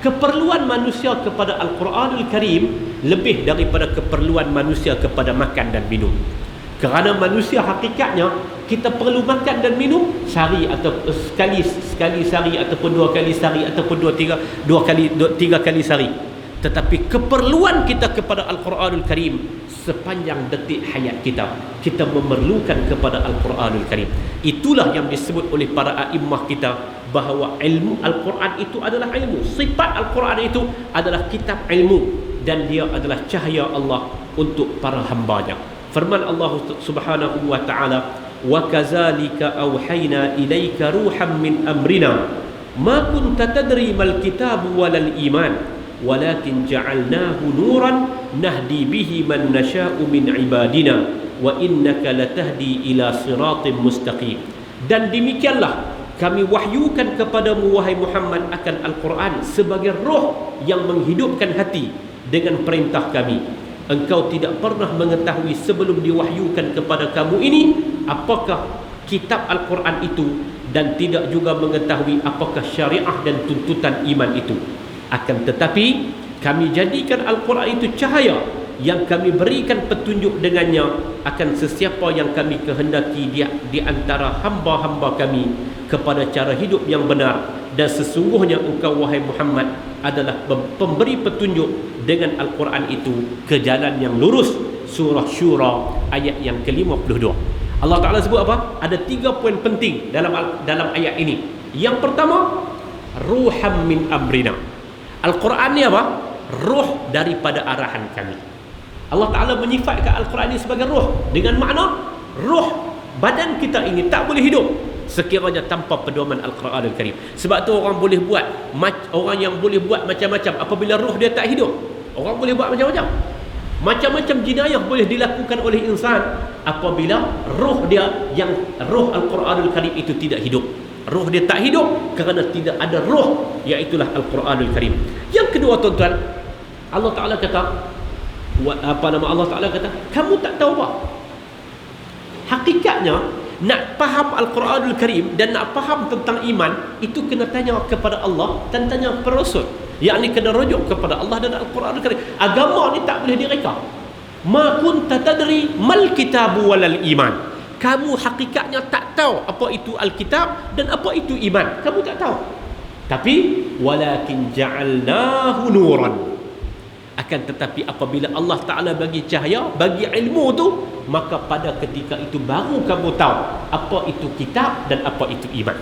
keperluan manusia kepada Al-Quranul Karim lebih daripada keperluan manusia kepada makan dan minum. Kerana manusia hakikatnya, kita perlu makan dan minum sehari atau sekali sehari, ataupun dua kali sehari, ataupun tiga kali sehari. Tetapi keperluan kita kepada Al-Quranul Karim sepanjang detik hayat kita, kita memerlukan kepada Al-Quranul Karim. Itulah yang disebut oleh para a'immah kita, bahawa ilmu Al-Quran itu adalah ilmu. Sifat Al-Quran itu adalah kitab ilmu, dan dia adalah cahaya Allah untuk para hambanya. Firman Allah Subhanahu wa ta'ala, wa kazalika awhayna ilaika ruham min amrina ma kunta tadri mal kitabu walal iman walakin ja'alnahu nuran nahdi bihi man nasha'u min ibadina wa innaka latahdi ila siratim mustaqim. Dan demikianlah kami wahyukan kepadamu wahai Muhammad akan Al-Quran sebagai roh yang menghidupkan hati dengan perintah kami. Engkau tidak pernah mengetahui sebelum diwahyukan kepada kamu ini apakah kitab Al-Quran itu, dan tidak juga mengetahui apakah syariah dan tuntutan iman itu. Akan tetapi kami jadikan Al-Quran itu cahaya yang kami berikan petunjuk dengannya akan sesiapa yang kami kehendaki di antara hamba-hamba kami kepada cara hidup yang benar. Dan sesungguhnya engkau wahai Muhammad adalah pemberi petunjuk dengan Al-Quran itu ke jalan yang lurus. Surah Syura ayat yang ke-52. Allah Ta'ala sebut apa? Ada 3 poin penting dalam ayat ini. Yang pertama, ruham min amrina. Al-Quran ni apa? Ruh daripada arahan kami. Allah Ta'ala menyifatkan Al-Quran ini sebagai ruh, dengan makna ruh badan kita ini tak boleh hidup sekiranya tanpa pedoman Al-Quran Al-Karim. Sebab tu orang yang boleh buat macam-macam apabila ruh dia tak hidup. Orang boleh buat macam-macam. Macam-macam jenayah boleh dilakukan oleh insan apabila ruh dia, yang ruh Al-Quran Al-Karim itu tidak hidup. Ruh dia tak hidup kerana tidak ada ruh, iaitulah Al-Quran Al-Karim. Yang kedua, tuan-tuan, Allah Ta'ala kata, Allah Ta'ala kata, kamu tak tahu apa? Hakikatnya, nak faham Al-Quranul Karim dan nak faham tentang iman, itu kena tanya kepada Allah dan tanya kepada Rasul. Yakni kena rujuk kepada Allah dan Al-Quranul Karim. Agama ni tak boleh direka. Ma kunta tadri mal kitabu walal iman. Kamu hakikatnya tak tahu apa itu Alkitab dan apa itu iman. Kamu tak tahu. Tapi walakin ja'alnahu nuran. Akan tetapi apabila Allah Ta'ala bagi cahaya, bagi ilmu tu, maka pada ketika itu baru kamu tahu apa itu kitab dan apa itu iman.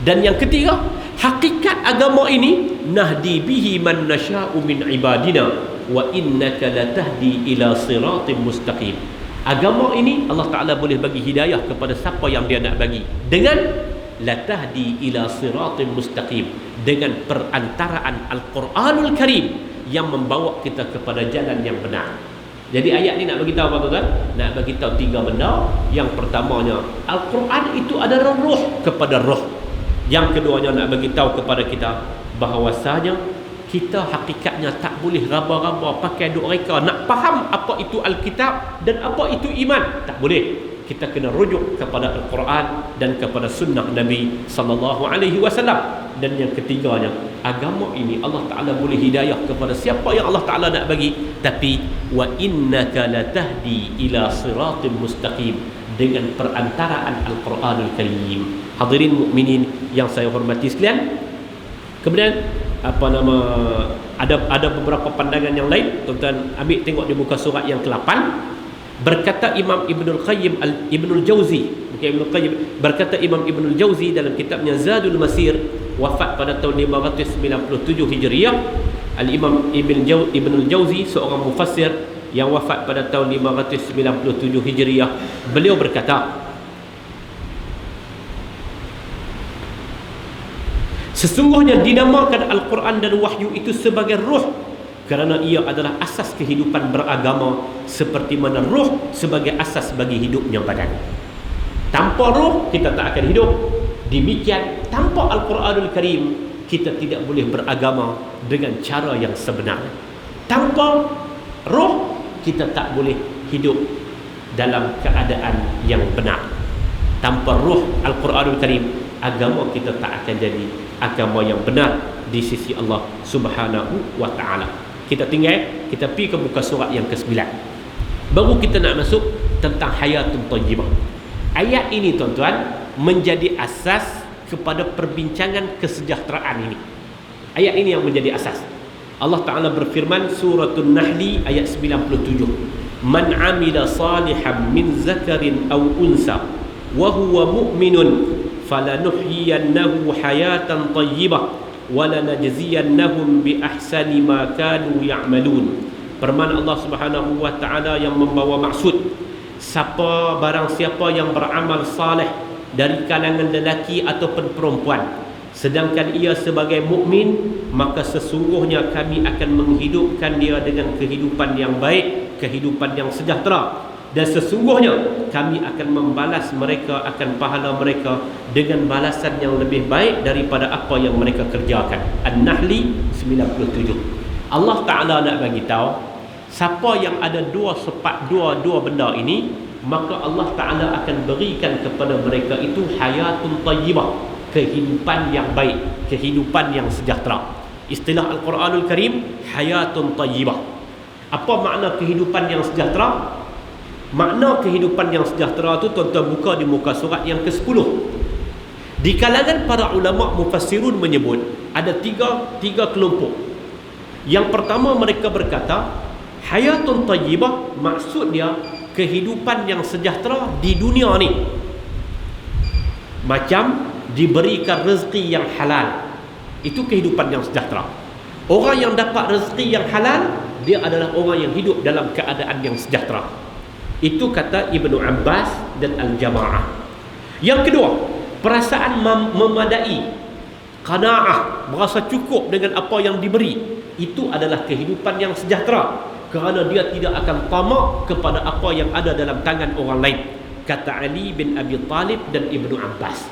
Dan yang ketiga, hakikat agama ini, nahdi bihi man nasha'u min ibadina wa innaka latahdi ila siratim mustaqim. Agama ini Allah Ta'ala boleh bagi hidayah kepada siapa yang dia nak bagi dengan latahdi ila siratim mustaqim, dengan perantaraan Al-Quranul Karim yang membawa kita kepada jalan yang benar. Jadi ayat ni nak bagi tahu apa, tuan-tuan? Nak bagi tahu 3 benda. Yang pertamanya, Al-Quran itu adalah roh kepada roh. Yang keduanya, nak bagi tahu kepada kita bahawasanya kita hakikatnya tak boleh raba-raba pakai duk reka nak faham apa itu Alkitab dan apa itu iman. Tak boleh. Kita kena rujuk kepada Al-Quran dan kepada sunnah Nabi sallallahu alaihi wasallam. Dan yang ketiganya, agama ini Allah Ta'ala boleh hidayah kepada siapa yang Allah Ta'ala nak bagi. Tapi wa innaka latahdi ila siratim mustaqim, dengan perantaraan Al-Quranul Karim. Hadirin mukminin yang saya hormati sekalian. Kemudian ada beberapa pandangan yang lain. Tuan-tuan ambil tengok di muka surat yang ke-8. Berkata Imam Ibnul Qayyim Ibnul Jauzi, bukan Ibnul Qayyim, berkata Imam Ibnul Jauzi dalam kitabnya Zadul Masir, wafat pada tahun 597 Hijriah. Al-Imam Ibnul Jauzi, seorang mufassir yang wafat pada tahun 597 Hijriah, beliau berkata, sesungguhnya dinamakan Al-Quran dan wahyu itu sebagai ruh kerana ia adalah asas kehidupan beragama, seperti mana ruh sebagai asas bagi hidupnya badan. Tanpa ruh kita tak akan hidup. Demikian tanpa Al-Quranul Karim kita tidak boleh beragama dengan cara yang sebenar. Tanpa ruh kita tak boleh hidup dalam keadaan yang benar. Tanpa ruh Al-Quranul Karim, agama kita tak akan jadi agama yang benar di sisi Allah Subhanahu wa ta'ala. Kita tinggal, kita pergi ke muka surat yang ke-9. Baru kita nak masuk tentang hayatun thayyibah. Ayat ini tuan-tuan menjadi asas kepada perbincangan kesejahteraan ini. Ayat ini yang menjadi asas. Allah Ta'ala berfirman suratul Nahli ayat 97. Man amila salihan min zakarin aw unsa wa huwa mu'minun falanuhyiyannahu hayatan thayyibah walanajziyannahum bi ahsani ma kanu ya'malun. Firman Allah Subhanahu wa taala yang membawa maksud, barang siapa yang beramal saleh dari kalangan lelaki ataupun perempuan sedangkan ia sebagai mukmin, maka sesungguhnya kami akan menghidupkan dia dengan kehidupan yang baik, kehidupan yang sejahtera, dan sesungguhnya kami akan membalas mereka akan pahala mereka dengan balasan yang lebih baik daripada apa yang mereka kerjakan. An-Nahli 97. Allah Ta'ala nak bagi tahu, siapa yang ada dua benda ini, maka Allah Ta'ala akan berikan kepada mereka itu hayatun thayyibah, kehidupan yang baik, kehidupan yang sejahtera. Istilah Al-Quranul Karim, hayatun thayyibah. Apa makna kehidupan yang sejahtera? Makna kehidupan yang sejahtera itu tuan-tuan buka di muka surat yang ke-10. Di kalangan para ulama mufassirun menyebut ada tiga kelompok. Yang pertama, mereka berkata hayatun thayyibah maksud dia kehidupan yang sejahtera di dunia ni, macam diberikan rezeki yang halal. Itu kehidupan yang sejahtera. Orang yang dapat rezeki yang halal, dia adalah orang yang hidup dalam keadaan yang sejahtera. Itu kata Ibnu Abbas dan Al-Jamaah. Yang kedua, perasaan memadai, qanaah, merasa cukup dengan apa yang diberi. Itu adalah kehidupan yang sejahtera, kerana dia tidak akan tamak kepada apa yang ada dalam tangan orang lain, kata Ali bin Abi Talib dan Ibnu Abbas.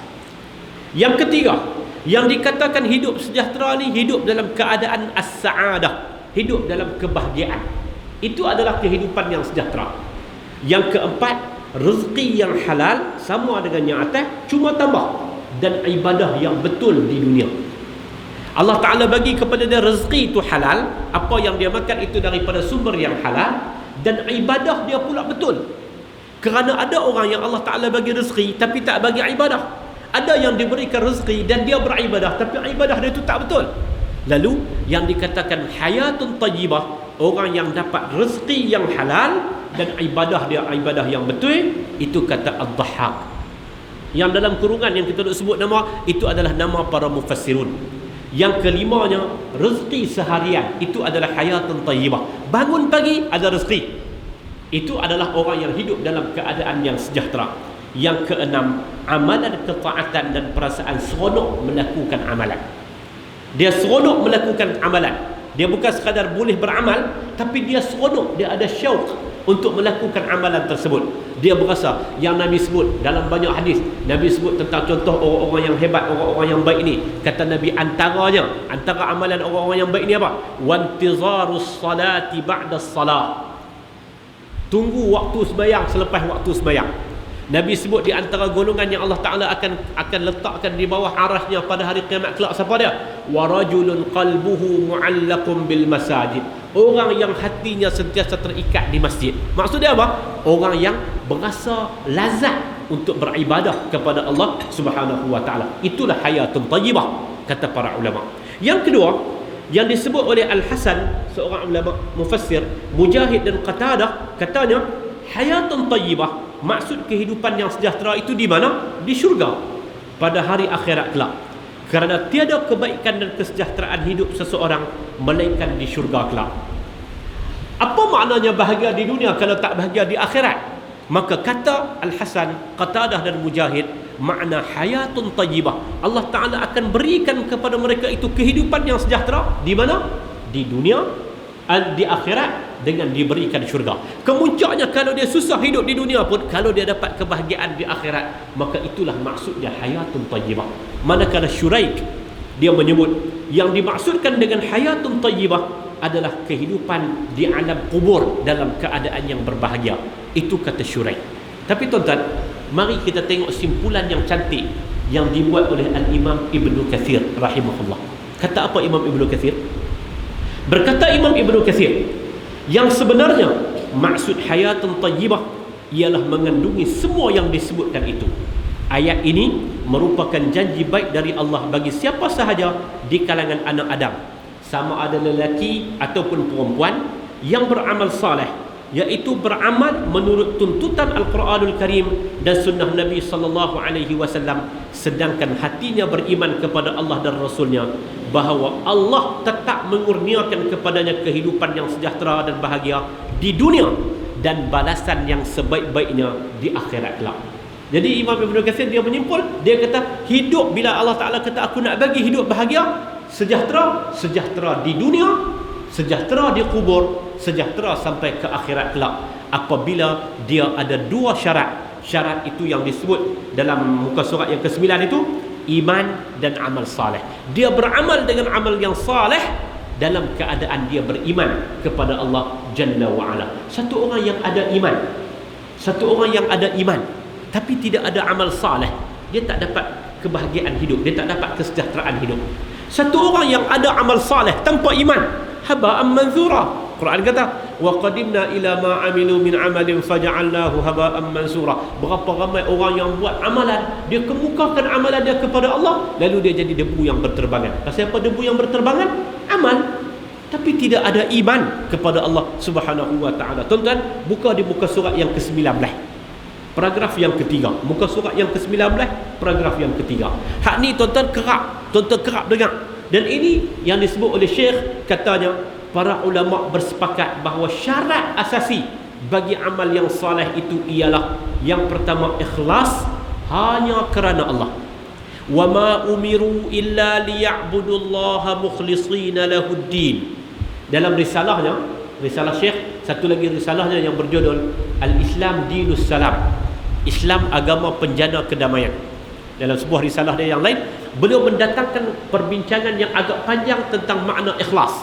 Yang ketiga, yang dikatakan hidup sejahtera ni hidup dalam keadaan as-sa'adah, hidup dalam kebahagiaan. Itu adalah kehidupan yang sejahtera. Yang keempat, rezeki yang halal sama dengan yang atas, cuma tambah, dan ibadah yang betul di dunia. Allah Ta'ala bagi kepada dia rezeki itu halal, apa yang dia makan itu daripada sumber yang halal, dan ibadah dia pula betul. Kerana ada orang yang Allah Ta'ala bagi rezeki tapi tak bagi ibadah. Ada yang diberikan rezeki dan dia beribadah tapi ibadah dia itu tak betul. Lalu yang dikatakan hayatun thayyibah, orang yang dapat rezeki yang halal dan ibadah dia ibadah yang betul, itu kata Ad-Dhahhak. Yang dalam kurungan yang kita sebut nama, itu adalah nama para mufassirun. Yang kelimanya, rezeki seharian, itu adalah hayatun thayyibah. Bangun pagi ada rezeki, itu adalah orang yang hidup dalam keadaan yang sejahtera. Yang keenam, amalan ketaatan dan perasaan seronok melakukan amalan. Dia seronok melakukan amalan. Dia bukan sekadar boleh beramal, tapi dia seronok, dia ada syauq untuk melakukan amalan tersebut. Dia berasa, yang Nabi sebut dalam banyak hadis, Nabi sebut tentang contoh orang-orang yang hebat, orang-orang yang baik ni. Kata Nabi, antara amalan orang-orang yang baik ni apa? Wantizarus salati ba'da salat. Tunggu waktu sembahyang selepas waktu sembahyang. Nabi sebut di antara golongan yang Allah Ta'ala akan letakkan di bawah arasnya pada hari kiamat kelak, siapa dia? Wa rajulun qalbuhu mu'allaqun bil masajid. Orang yang hatinya sentiasa terikat di masjid. Maksud dia apa? Orang yang berasa lazat untuk beribadah kepada Allah Subhanahu wa Ta'ala. Itulah hayatun thayyibah, kata para ulama. Yang kedua, yang disebut oleh Al-Hasan, seorang ulama mufassir, Mujahid dan Qatadah, katanya hayatun tayyibah, maksud kehidupan yang sejahtera itu di mana? Di syurga pada hari akhirat kelak. Kerana tiada kebaikan dan kesejahteraan hidup seseorang melainkan di syurga kelak. Apa maknanya bahagia di dunia kalau tak bahagia di akhirat? Maka kata Al-Hasan, Qatadah dan Mujahid, makna hayatun tayyibah, Allah Ta'ala akan berikan kepada mereka itu kehidupan yang sejahtera. Di mana? Di dunia, di akhirat, dengan diberikan syurga. Kemuncaknya kalau dia susah hidup di dunia pun, kalau dia dapat kebahagiaan di akhirat, maka itulah maksudnya hayatun tayyibah. Manakala Syuraik, dia menyebut yang dimaksudkan dengan hayatun tayyibah adalah kehidupan di alam kubur dalam keadaan yang berbahagia. Itu kata Syuraik. Tapi tuan-tuan, mari kita tengok simpulan yang cantik yang dibuat oleh Al-Imam Ibnu Katsir rahimahullah. Kata apa Imam Ibnu Katsir? Berkata Imam Ibnu Katsir, yang sebenarnya maksud hayatun tayyibah ialah mengandungi semua yang disebutkan itu. Ayat ini merupakan janji baik dari Allah bagi siapa sahaja di kalangan anak Adam, sama ada lelaki ataupun perempuan, yang beramal saleh, iaitu beramal menurut tuntutan Al-Quranul Karim dan sunnah Nabi SAW, sedangkan hatinya beriman kepada Allah dan Rasulnya, bahawa Allah tetap mengurniakan kepadanya kehidupan yang sejahtera dan bahagia di dunia dan balasan yang sebaik-baiknya di akhirat kelak. Jadi Imam Ibn Katsir dia menyimpul, dia kata hidup, bila Allah Ta'ala kata aku nak bagi hidup bahagia, sejahtera, sejahtera di dunia, sejahtera di kubur, sejahtera sampai ke akhirat kelak, apabila dia ada dua syarat. Syarat itu yang disebut dalam muka surat yang ke-9 itu, iman dan amal saleh. Dia beramal dengan amal yang saleh dalam keadaan dia beriman kepada Allah Jalla wa'ala. Satu orang yang ada iman, satu orang yang ada iman tapi tidak ada amal saleh, dia tak dapat kebahagiaan hidup, dia tak dapat kesejahteraan hidup. Satu orang yang ada amal saleh tanpa iman, haba'an manzura. Quran kata, wa qadimna ila ma amilu min amalin faja'alnahu haba'an mansura. Berapa ramai orang yang buat amalan, dia kemukakan amalan dia kepada Allah, lalu dia jadi debu yang berterbangan. Pasal apa debu yang berterbangan? Amal, tapi tidak ada iman kepada Allah Subhanahu wa taala. Tuan-tuan, buka di muka surat yang ke-19, paragraf yang ketiga. Muka surat yang ke-19, paragraf yang ketiga. Hak ni tuan-tuan kerap dengar. Dan ini yang disebut oleh Syekh, katanya para ulama bersepakat bahawa syarat asasi bagi amal yang saleh itu ialah yang pertama, ikhlas hanya kerana Allah. Wa ma umiru illa liya'budullaha mukhlishina lahuddin. Dalam risalahnya, risalah Syekh, satu lagi risalahnya yang berjudul Al-Islam Dinus Salam, Islam agama penjana kedamaian. Dalam sebuah risalah dia yang lain, beliau mendatangkan perbincangan yang agak panjang tentang makna ikhlas.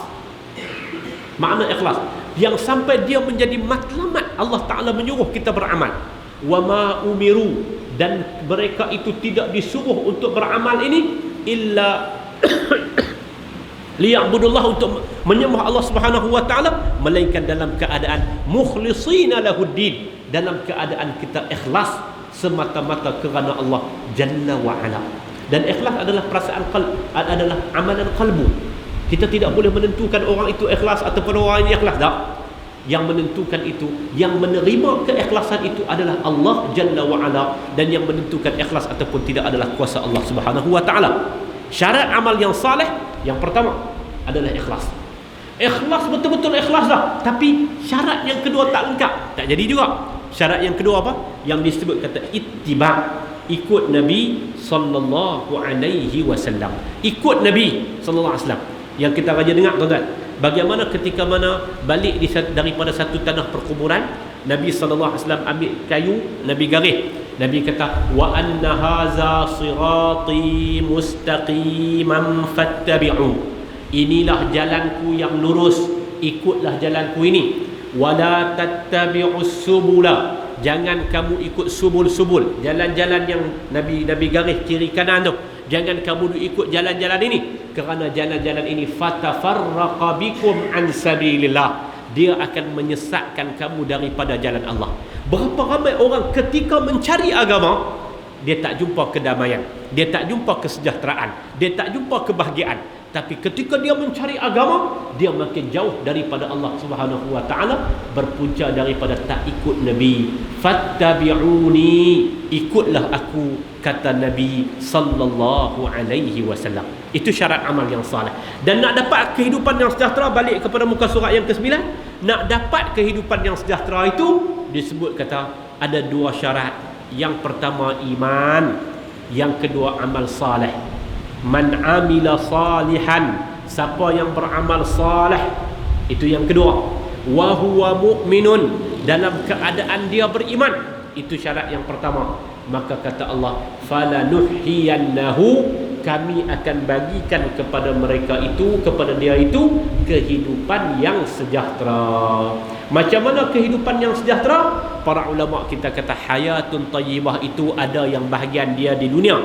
Makna ikhlas yang sampai dia menjadi matlamat Allah Ta'ala menyuruh kita beramal. Wa ma umiru, dan mereka itu tidak disuruh untuk beramal ini illa liya'budullah, untuk menyembah Allah Subhanahu wa taala, melainkan dalam keadaan mukhlishina lahuddin, dalam keadaan kita ikhlas semata-mata kerana Allah Jalla wa ala. Dan ikhlas adalah perasaan qalb, adalah amalan qalbu. Kita tidak boleh menentukan orang itu ikhlas ataupun orang ini ikhlas, tak. Yang menentukan itu, yang menerima keikhlasan itu adalah Allah Jalla wa ala, dan yang menentukan ikhlas ataupun tidak adalah kuasa Allah Subhanahu wa taala. Syarat amal yang saleh yang pertama adalah ikhlas. Ikhlas, betul-betul ikhlas dah, tapi syarat yang kedua tak lengkap, tak jadi juga. Syarat yang kedua apa? Yang disebut kata ittiba', ikut Nabi sallallahu alaihi wasallam. Ikut Nabi sallallahu alaihi wasallam. Yang kita raja dengar, tuan-tuan, bagaimana ketika mana balik daripada satu tanah perkuburan, Nabi sallallahu alaihi wasallam ambil kayu, Nabi garis. Nabi kata, wa anna haza sirati mustaqiman fattabi'u. Inilah jalanku yang lurus, ikutlah jalanku ini. Wala tattabi'us subula, jangan kamu ikut subul-subul, jalan-jalan yang Nabi garis kiri kanan tu. Jangan kamu ikut jalan-jalan ini, kerana jalan-jalan ini fatafarraqa bikum an sabilillah, dia akan menyesatkan kamu daripada jalan Allah. Berapa ramai orang ketika mencari agama, dia tak jumpa kedamaian, dia tak jumpa kesejahteraan, dia tak jumpa kebahagiaan. Tapi ketika dia mencari agama, dia makin jauh daripada Allah Subhanahu wa taala, berpunca daripada tak ikut Nabi. Fattabi'uni, ikutlah aku, kata Nabi sallallahu alaihi wasallam. Itu syarat amal yang saleh. Dan nak dapat kehidupan yang sejahtera, balik kepada muka surat yang ke-9, nak dapat kehidupan yang sejahtera itu disebut kata ada 2 syarat. Yang pertama iman, yang kedua amal saleh. Man amila salihan, siapa yang beramal salih, itu yang kedua. Wa huwa mu'minun, dalam keadaan dia beriman, itu syarat yang pertama. Maka kata Allah, falanuhyiyannahu, kami akan bagikan kepada mereka itu, kepada dia itu, kehidupan yang sejahtera. Macam mana kehidupan yang sejahtera? Para ulama kita kata hayatun tayyibah itu ada yang bahagian dia di dunia.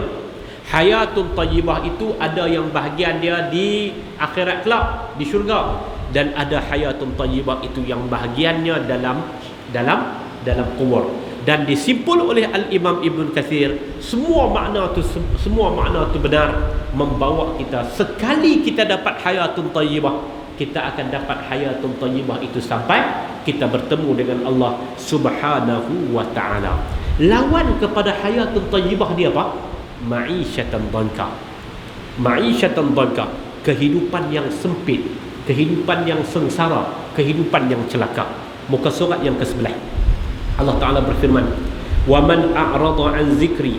Hayatun tayyibah itu ada yang bahagian dia di akhirat kelak, di syurga. Dan ada hayatun tayyibah itu yang bahagiannya dalam kubur. Dan disimpul oleh Al-Imam Ibn Katsir, semua makna tu benar, membawa kita, sekali kita dapat hayatun tayyibah, kita akan dapat hayatun tayyibah itu sampai kita bertemu dengan Allah Subhanahu wa taala. Lawan kepada hayatun tayyibah dia apa? Ma'isyatan dhanka. Ma'isyatan dhanka, kehidupan yang sempit, kehidupan yang sengsara, kehidupan yang celaka. Muka surat yang ke-11, Allah Ta'ala berfirman, wa man a'rada an zikri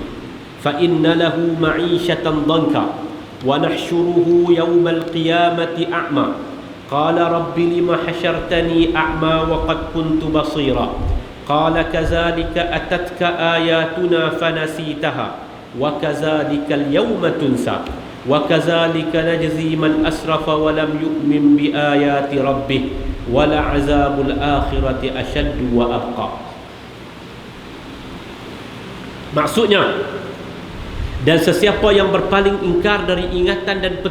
fa inna lahu ma'isyatan dhanka wa nahsyuruhu yawmal qiyamati a'ma qala rabbi lima hasyartani a'ma wa qad kuntu basira qala kazalika atatka ayatuna fanasitaha wa kazalikal yawma tunsa wa kazalika najzi man asrafa wa lam yu'min bi ayati rabbih wa la azabul akhirati ashaddu wa abqa. Maksudnya, dan sesiapa yang berpaling ingkar dari ingatan dan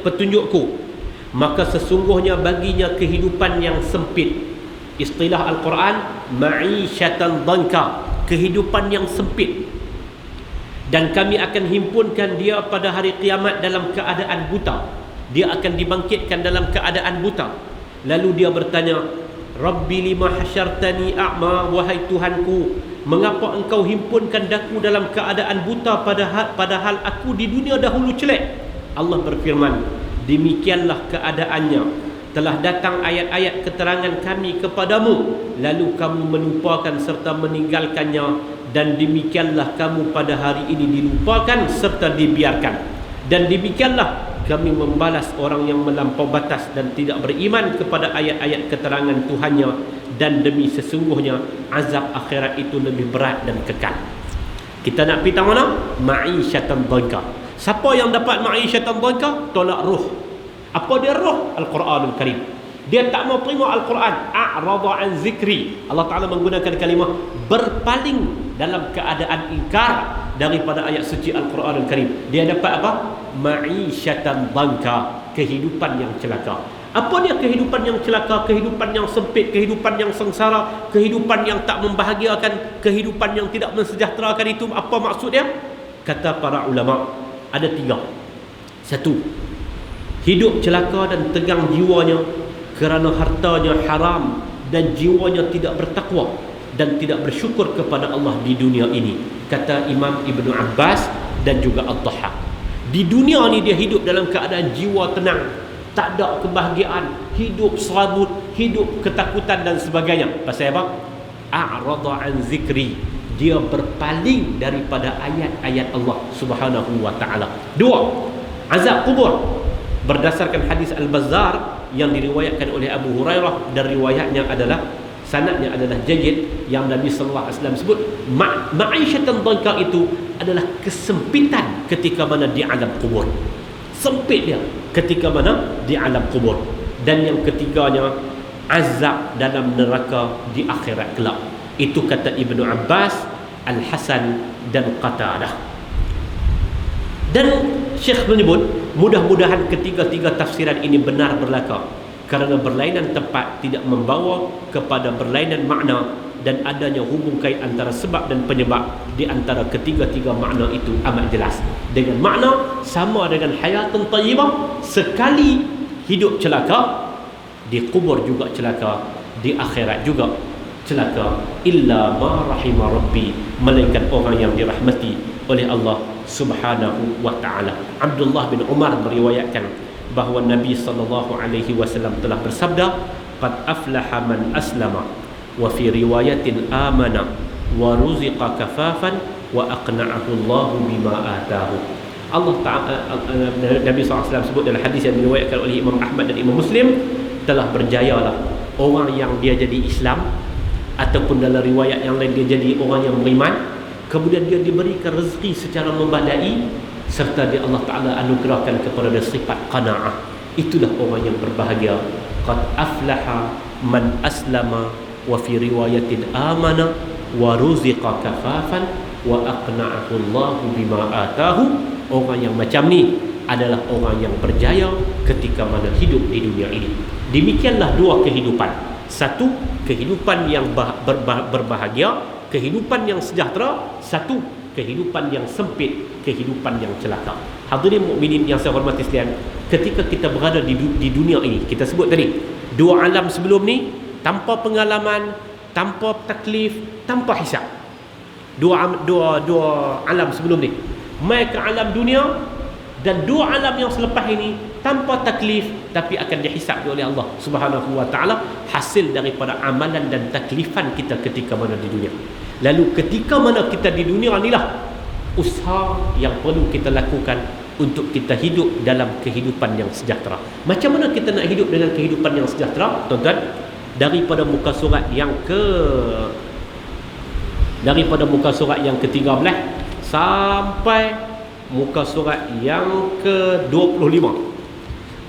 petunjukku, maka sesungguhnya baginya kehidupan yang sempit. Istilah Al-Quran, ma'isyatan dhanka, kehidupan yang sempit. Dan kami akan himpunkan dia pada hari kiamat dalam keadaan buta. Dia akan dibangkitkan dalam keadaan buta. Lalu dia bertanya, Rabbi lima hasyartani a'ma, wahai Tuhanku, mengapa engkau himpunkan daku dalam keadaan buta padahal aku di dunia dahulu celek? Allah berfirman, demikianlah keadaannya. Telah datang ayat-ayat keterangan kami kepadamu, lalu kamu melupakan serta meninggalkannya. Dan demikianlah kamu pada hari ini dilupakan serta dibiarkan. Dan demikianlah kami membalas orang yang melampau batas dan tidak beriman kepada ayat-ayat keterangan Tuhannya. Dan demi sesungguhnya azab akhirat itu lebih berat dan kekal. Kita nak pergi mana? Ma'isyatan dhanka. Siapa yang dapat ma'isyatan dhanka? Tolak ruh. Apa dia ruh? Al-Quranul Karim. Dia tak mau terima Al-Quran. A'rada an zikri. Allah Ta'ala menggunakan kalimah berpaling dalam keadaan ingkar daripada ayat suci Al-Quranul Karim. Dia dapat apa? Ma'isyatan dhanka, kehidupan yang celaka. Apa dia kehidupan yang celaka, kehidupan yang sempit, kehidupan yang sengsara, kehidupan yang tak membahagiakan, kehidupan yang tidak mensejahterakan itu? Apa maksud dia? Kata para ulama, ada 3. 1, hidup celaka dan tegang jiwanya kerana hartanya haram dan jiwanya tidak bertakwa dan tidak bersyukur kepada Allah di dunia ini. Kata Imam Ibn Abbas dan juga Al-Dhahhak, di dunia ni dia hidup dalam keadaan jiwa tenang, tak ada kebahagiaan, hidup serabut, hidup ketakutan dan sebagainya. Pasal apa? A'rada an zikri, dia berpaling daripada ayat-ayat Allah Subhanahu wa taala. 2, azab kubur. Berdasarkan hadis Al-Bazzar yang diriwayatkan oleh Abu Hurairah, dan riwayatnya adalah, sanadnya adalah jayyid, yang Nabi sallallahu alaihi wasallam sebut ma'isyatan dhanka itu adalah kesempitan ketika mana di alam kubur. Sempit dia ketika mana di alam kubur. Dan yang ketiganya, azab dalam neraka di akhirat kelak. Itu kata Ibnu Abbas, Al-Hasan dan Qatadah. Dan Syekh menyebut, mudah-mudahan ketiga-tiga tafsiran ini benar berlaku, kerana berlainan tempat tidak membawa kepada berlainan makna, dan adanya hubung kait antara sebab dan penyebab di antara ketiga-tiga makna itu amat jelas. Dengan makna sama dengan hayatun tayyibah, sekali hidup celaka, di kubur juga celaka, di akhirat juga celaka, illa ma rahima rabbi, melainkan orang yang dirahmati oleh Allah Subhanahu wa taala. Abdullah bin Umar meriwayatkan bahawa Nabi sallallahu alaihi wasallam telah bersabda, qad aflaha man aslama wa fi riwayatin amana wa ruziqa kafafan wa aqna'ahu Allah bima atahu. Allah Ta'ala, Nabi SAW sebut dalam hadis yang diriwayatkan oleh Imam Ahmad dan Imam Muslim, telah berjayalah orang yang dia jadi Islam, ataupun dalam riwayat yang lain dia jadi orang yang beriman, kemudian dia diberikan rezeki secara membadai, serta dia Allah Ta'ala anugerahkan kepada dia sifat qana'ah. Itulah orang yang berbahagia. Qad aflaha man aslama wa fi riwayatin amana wa ruziqa kafafan wa aqna'ahu Allah bima atahu. Orang yang macam ni adalah orang yang berjaya ketika mana hidup di dunia ini. Demikianlah dua kehidupan. Satu, kehidupan yang berbahagia, kehidupan yang sejahtera. Satu, kehidupan yang sempit, kehidupan yang celaka. Hadirin mukminin yang saya hormati sekalian, ketika kita berada di dunia ini, kita sebut tadi, dua alam sebelum ni, tanpa pengalaman, tanpa taklif, tanpa hisab. Dua alam sebelum ni, mai ke alam dunia, dan dua alam yang selepas ini tanpa taklif, tapi akan dihisab oleh Allah Subhanahu wa taala hasil daripada amalan dan taklifan kita ketika mana di dunia. Lalu ketika mana kita di dunia inilah usaha yang perlu kita lakukan untuk kita hidup dalam kehidupan yang sejahtera. Macam mana kita nak hidup dengan kehidupan yang sejahtera, tuan-tuan? Daripada muka surat yang ke-13 sampai muka surat yang ke-25.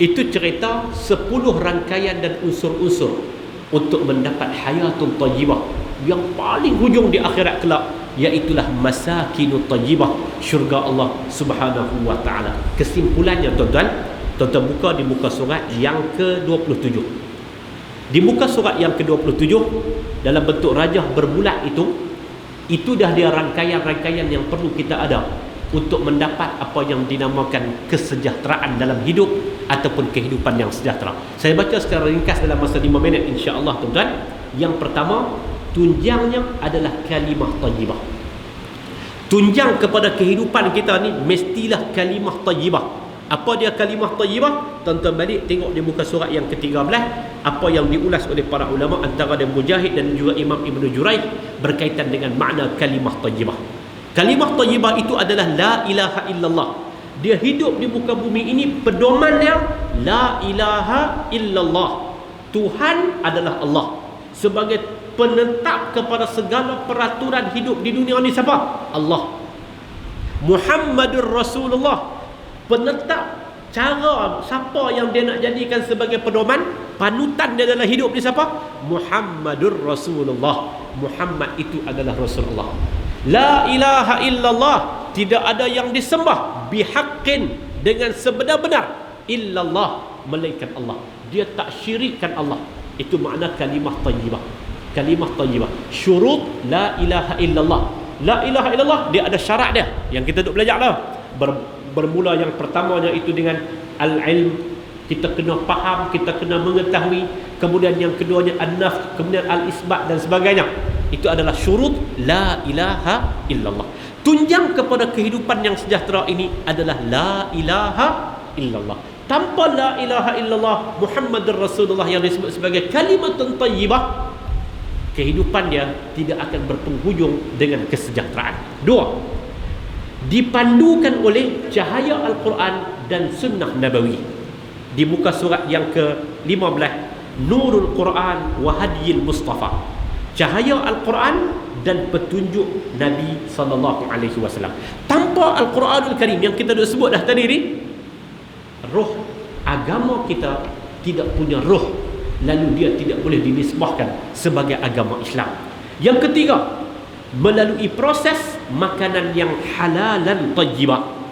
Itu cerita 10 rangkaian dan unsur-unsur untuk mendapat hayatun tayyibah yang paling hujung di akhirat kelak, iaitulah masakinut tayyibah, syurga Allah Subhanahu wa taala. Kesimpulannya, tuan-tuan buka di muka surat yang ke-27. Di muka surat yang ke-27 dalam bentuk rajah berbulat itu dah dia rangkaian-rangkaian yang perlu kita ada untuk mendapat apa yang dinamakan kesejahteraan dalam hidup ataupun kehidupan yang sejahtera. Saya baca secara ringkas dalam masa 5 minit insya-Allah, tuan-tuan. Yang pertama, tunjangnya adalah kalimah tayyibah. Tunjang kepada kehidupan kita ni mestilah kalimah tayyibah. Apa dia kalimah tayyibah? Tuan-tuan balik tengok di muka surat yang ke-13, apa yang diulas oleh para ulama antara dia Mujahid dan juga Imam Ibn Jurayj berkaitan dengan makna kalimah tayyibah. Kalimah tayyibah itu adalah la ilaha illallah. Dia hidup di muka bumi ini, pedoman dia la ilaha illallah. Tuhan adalah Allah. Sebagai penetap kepada segala peraturan hidup di dunia ini siapa? Allah. Muhammadur Rasulullah, penetap cara siapa yang dia nak jadikan sebagai pedoman, panutan dia dalam hidup ni siapa? Muhammadur Rasulullah. Muhammad itu adalah Rasulullah. La ilaha illallah, tidak ada yang disembah bihaqqin, dengan sebenar-benar, illallah, melainkan Allah. Dia tak syirikkan Allah. Itu makna kalimah tayyibah. Kalimah tayyibah, syurut la ilaha illallah. La ilaha illallah dia ada syarat dia yang kita duk belajar dah. Bermula yang pertamanya itu dengan al-ilm, kita kena faham, kita kena mengetahui. Kemudian yang keduanya an-naf, kemudian al-isbat dan sebagainya. Itu adalah syurut la ilaha illallah. Tunjang kepada kehidupan yang sejahtera ini adalah la ilaha illallah. Tanpa la ilaha illallah Muhammadur Rasulullah yang disebut sebagai kalimatun tayyibah, kehidupan dia tidak akan berpenghujung dengan kesejahteraan. Dua, dipandukan oleh cahaya Al-Quran dan Sunnah Nabawi. Di muka surat yang ke-15, Nurul Quran wa Hadiyil Mustafa, cahaya Al-Quran dan petunjuk Nabi SAW. Tanpa Al-Quranul Karim yang kita dah sebut dah tadi ni, roh agama kita tidak punya roh, lalu dia tidak boleh dinisbahkan sebagai agama Islam. Yang ketiga, melalui proses makanan yang halalan tayyibah.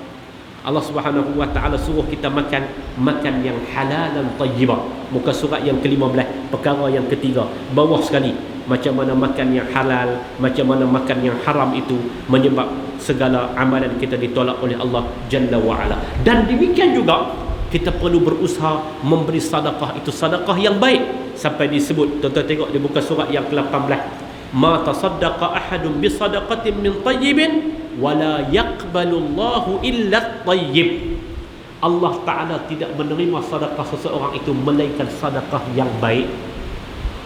Allah Subhanahu wa taala suruh kita makan yang halalan tayyibah. Muka surat yang ke-15, perkara yang ketiga, bawah sekali, macam mana makan yang halal, macam mana makan yang haram itu menyebab segala amalan kita ditolak oleh Allah Jalla wa'ala. Dan demikian juga kita perlu berusaha memberi sedekah, itu sedekah yang baik. Sampai disebut, tuan-tuan tengok di muka surat yang ke-18, ma tasaddaqa ahadun bi sadaqatin min tayyibin wala yaqbalullahu illa tayyib. Allah Ta'ala tidak menerima sedekah seseorang itu melainkan sedekah yang baik.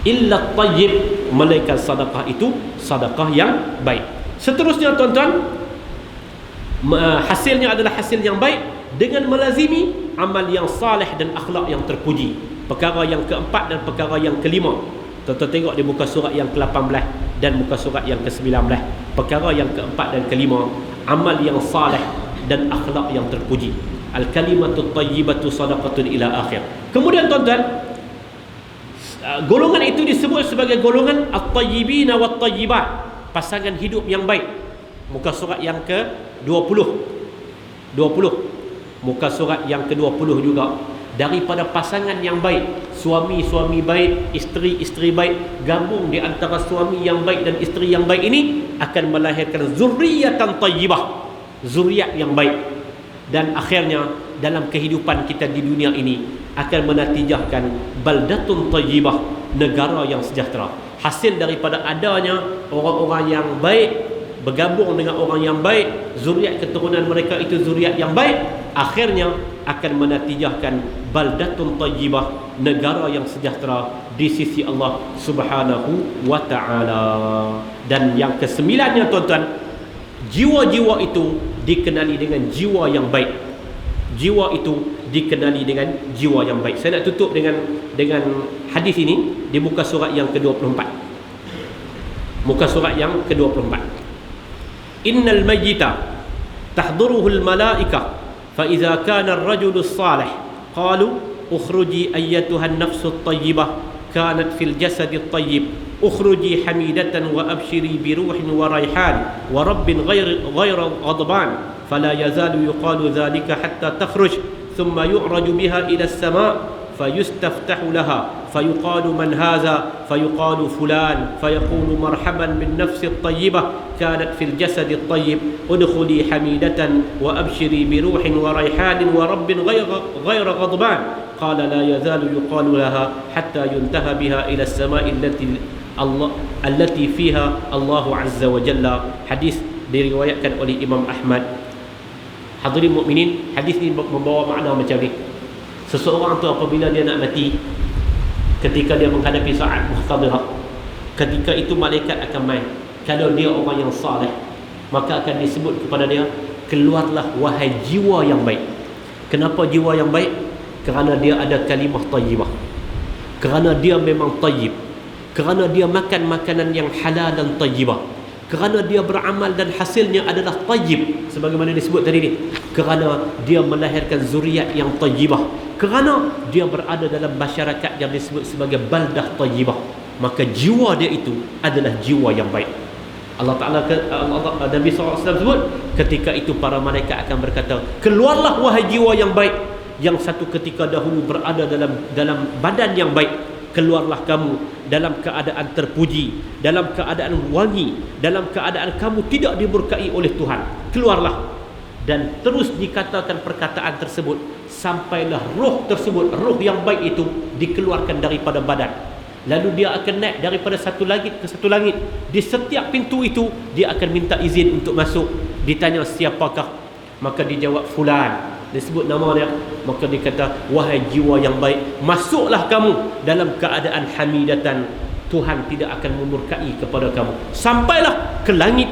Illa tayyib, melainkan sedekah itu sedekah yang baik. Seterusnya tuan-tuan, hasilnya adalah hasil yang baik dengan melazimi amal yang saleh dan akhlak yang terpuji. Perkara yang keempat dan perkara yang kelima, tuan-tuan tengok di muka surat yang ke-18 dan muka surat yang ke-19. Perkara yang keempat dan kelima, amal yang saleh dan akhlak yang terpuji. Al-kalimatu tayyibatu sadaqatun ila akhir. Kemudian tuan-tuan, golongan itu disebut sebagai golongan at-tayyibina wat-tayyibat, pasangan hidup yang baik. Muka surat yang ke-20. Muka surat yang ke-20 juga, daripada pasangan yang baik, suami-suami baik, isteri-isteri baik, gabung di antara suami yang baik dan isteri yang baik ini akan melahirkan zurriyatan tayyibah, zuriat yang baik. Dan akhirnya dalam kehidupan kita di dunia ini akan menatijahkan baldatun tayyibah, negara yang sejahtera. Hasil daripada adanya orang-orang yang baik bergabung dengan orang yang baik, zuriat keturunan mereka itu zuriat yang baik, akhirnya akan menatijahkan baldatun tayyibah, negara yang sejahtera di sisi Allah Subhanahu wa ta'ala. Dan yang kesembilannya tuan-tuan, jiwa-jiwa itu dikenali dengan jiwa yang baik. Jiwa itu dikenali dengan jiwa yang baik. Saya nak tutup dengan hadis ini di muka surat yang ke-24. Muka surat yang ke-24. Innal mayyita tahduruhu al-malaikah fa idza kana ar-rajulu as-salih qalu ukhruji ayyatuha an-nafsu at-tayyibah kanat fil jasadi at-tayyib ukhruji hamidatan wa abshiri bi ruhin wa raihan wa rabbin ghayra ghadban fala yazalu yuqalu dhalika hatta takhruj thumma yu'raju biha ila as-sama' fayustaftahu laha fayuqalu man hadha fayuqalu fulan fayaqulu marhaban bin nafsi at-tayyibah kanat fil jasadi at-tayyib udkhuli hamidatan wa abshiri bi ruhin wa raihan wa rabbin ghayra ghadban qala la yazalu yuqalu laha hatta yuntaha biha ila as-sama'i allati fiha Allah azza wa jalla. Hadis diriwayatkan oleh Imam Ahmad. Hadirin mukminin, hadis ini membawa makna macam ni. Seseorang tu apabila dia nak mati, ketika dia menghadapi saat muhtadirah, ketika itu malaikat akan main. Kalau dia orang yang saleh, maka akan disebut kepada dia, keluarlah wahai jiwa yang baik. Kenapa jiwa yang baik? Kerana dia ada kalimah tayyibah, kerana dia memang tayyib, kerana dia makan makanan yang halal dan tayyibah, kerana dia beramal dan hasilnya adalah tayyib sebagaimana disebut tadi ni, kerana dia melahirkan zuriat yang tayyibah, kerana dia berada dalam masyarakat yang disebut sebagai baldah tayyibah, maka jiwa dia itu adalah jiwa yang baik. Allah Ta'ala, Nabi SAW sebut, ketika itu para malaikat akan berkata, keluarlah wahai jiwa yang baik, yang satu ketika dahulu berada dalam badan yang baik, keluarlah kamu dalam keadaan terpuji, dalam keadaan wangi, dalam keadaan kamu tidak dimurkai oleh Tuhan. Keluarlah. Dan terus dikatakan perkataan tersebut sampailah roh tersebut, roh yang baik itu dikeluarkan daripada badan. Lalu dia akan naik daripada satu langit ke satu langit. Di setiap pintu itu dia akan minta izin untuk masuk. Ditanya siapakah, maka dijawab fulan, disebut nama dia, maka dia kata wahai jiwa yang baik, masuklah kamu dalam keadaan hamidatan, Tuhan tidak akan memurkai kepada kamu, sampailah ke langit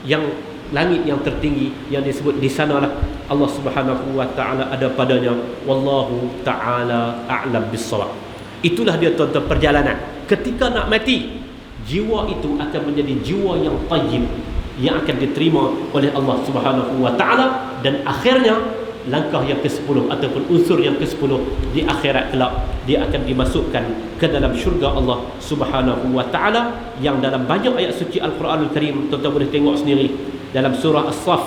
yang tertinggi, yang disebut di sanalah Allah Subhanahu wa taala ada padanya. Wallahu taala a'lam bis-shawab. Itulah dia tuan-tuan perjalanan. Ketika nak mati, jiwa itu akan menjadi jiwa yang tayyib, yang akan diterima oleh Allah Subhanahu wa taala, dan akhirnya langkah yang ke-10 ataupun unsur yang ke-10 di akhirat kelak, dia akan dimasukkan ke dalam syurga Allah Subhanahu wa taala, yang dalam banyak ayat suci Al-Quranul Karim, tuan-tuan boleh tengok sendiri dalam surah As-Saff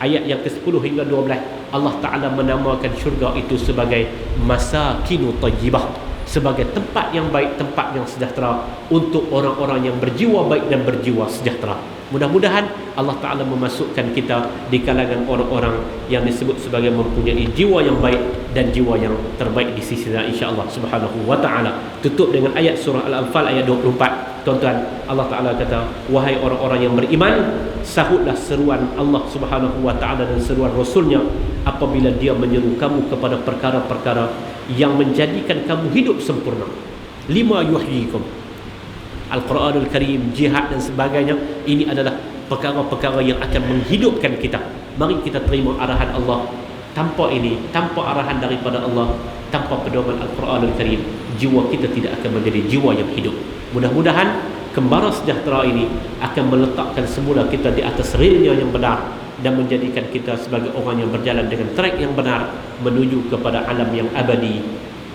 ayat yang ke-10 hingga 12, Allah Taala menamakan syurga itu sebagai masakinu tayyibah, sebagai tempat yang baik, tempat yang sejahtera untuk orang-orang yang berjiwa baik dan berjiwa sejahtera. Mudah-mudahan Allah Ta'ala memasukkan kita di kalangan orang-orang yang disebut sebagai mempunyai jiwa yang baik dan jiwa yang terbaik di sisi Allah, insya-Allah subhanahu wa ta'ala. Tutup dengan ayat surah Al-Anfal ayat 24. Tuan-tuan, Allah Ta'ala kata, wahai orang-orang yang beriman, sahutlah seruan Allah subhanahu wa ta'ala dan seruan Rasulnya apabila dia menyeru kamu kepada perkara-perkara yang menjadikan kamu hidup sempurna. Lima yuhyikum, Al-Quranul Karim, jihad dan sebagainya. Ini adalah perkara-perkara yang akan menghidupkan kita. Mari kita terima arahan Allah. Tanpa ini, tanpa arahan daripada Allah, tanpa pedoman Al-Quranul Karim, jiwa kita tidak akan menjadi jiwa yang hidup. Mudah-mudahan kembara sejahtera ini akan meletakkan semula kita di atas relnya yang benar dan menjadikan kita sebagai orang yang berjalan dengan trek yang benar menuju kepada alam yang abadi,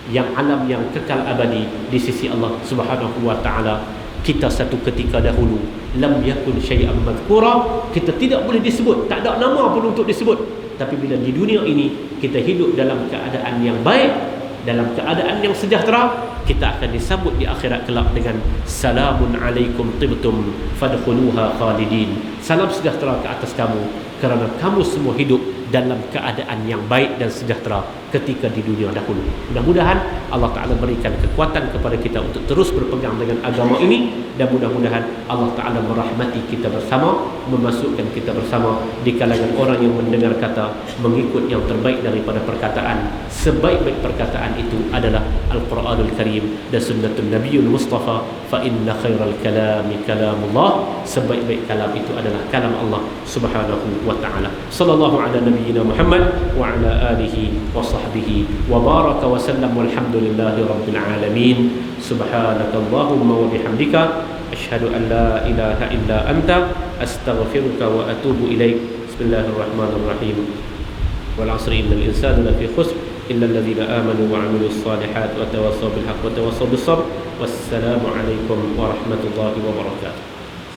yang alam yang kekal abadi di sisi Allah Subhanahu wa taala. Kita satu ketika dahulu lam yakun syai'an madhkura, kita tidak boleh disebut, tak ada nama pun untuk disebut. Tapi bila di dunia ini kita hidup dalam keadaan yang baik, dalam keadaan yang sejahtera, kita akan disambut di akhirat kelak dengan salamun alaikum tibtum fadkhuluha khalidin. Salam sejahtera ke atas kamu kerana kamu semua hidup dalam keadaan yang baik dan sejahtera ketika di dunia dahulu. Mudah-mudahan Allah Ta'ala berikan kekuatan kepada kita untuk terus berpegang dengan agama ini, dan mudah-mudahan Allah Ta'ala merahmati kita bersama, memasukkan kita bersama di kalangan orang yang mendengar kata, mengikut yang terbaik daripada perkataan. Sebaik-baik perkataan itu adalah Al-Quranul Karim dan Sunnatun Nabiyul Mustafa. Fa inna khairal kalami kalamullah. Sebaik-baik kalam itu adalah kalam Allah Subhanahu wa ta'ala. Sallallahu ala nabiyyina Muhammad wa ala alihi wa sahbihi wa baraka wa sallam, walhamdulillahi rabbil alamin. Subhanakallahumma wa bihamdika asyhadu an la ilaha illa anta astaghfiruka wa atubu ilaik. Bismillahirrahmanirrahim. Wal 'asri innal insana lafi khusr illa alladhina amanu wa 'amilus salihat wa tawassaw bil haqqi wa tawassaw bis sabr. Wassalamu alaikum warahmatullahi wabarakatuh.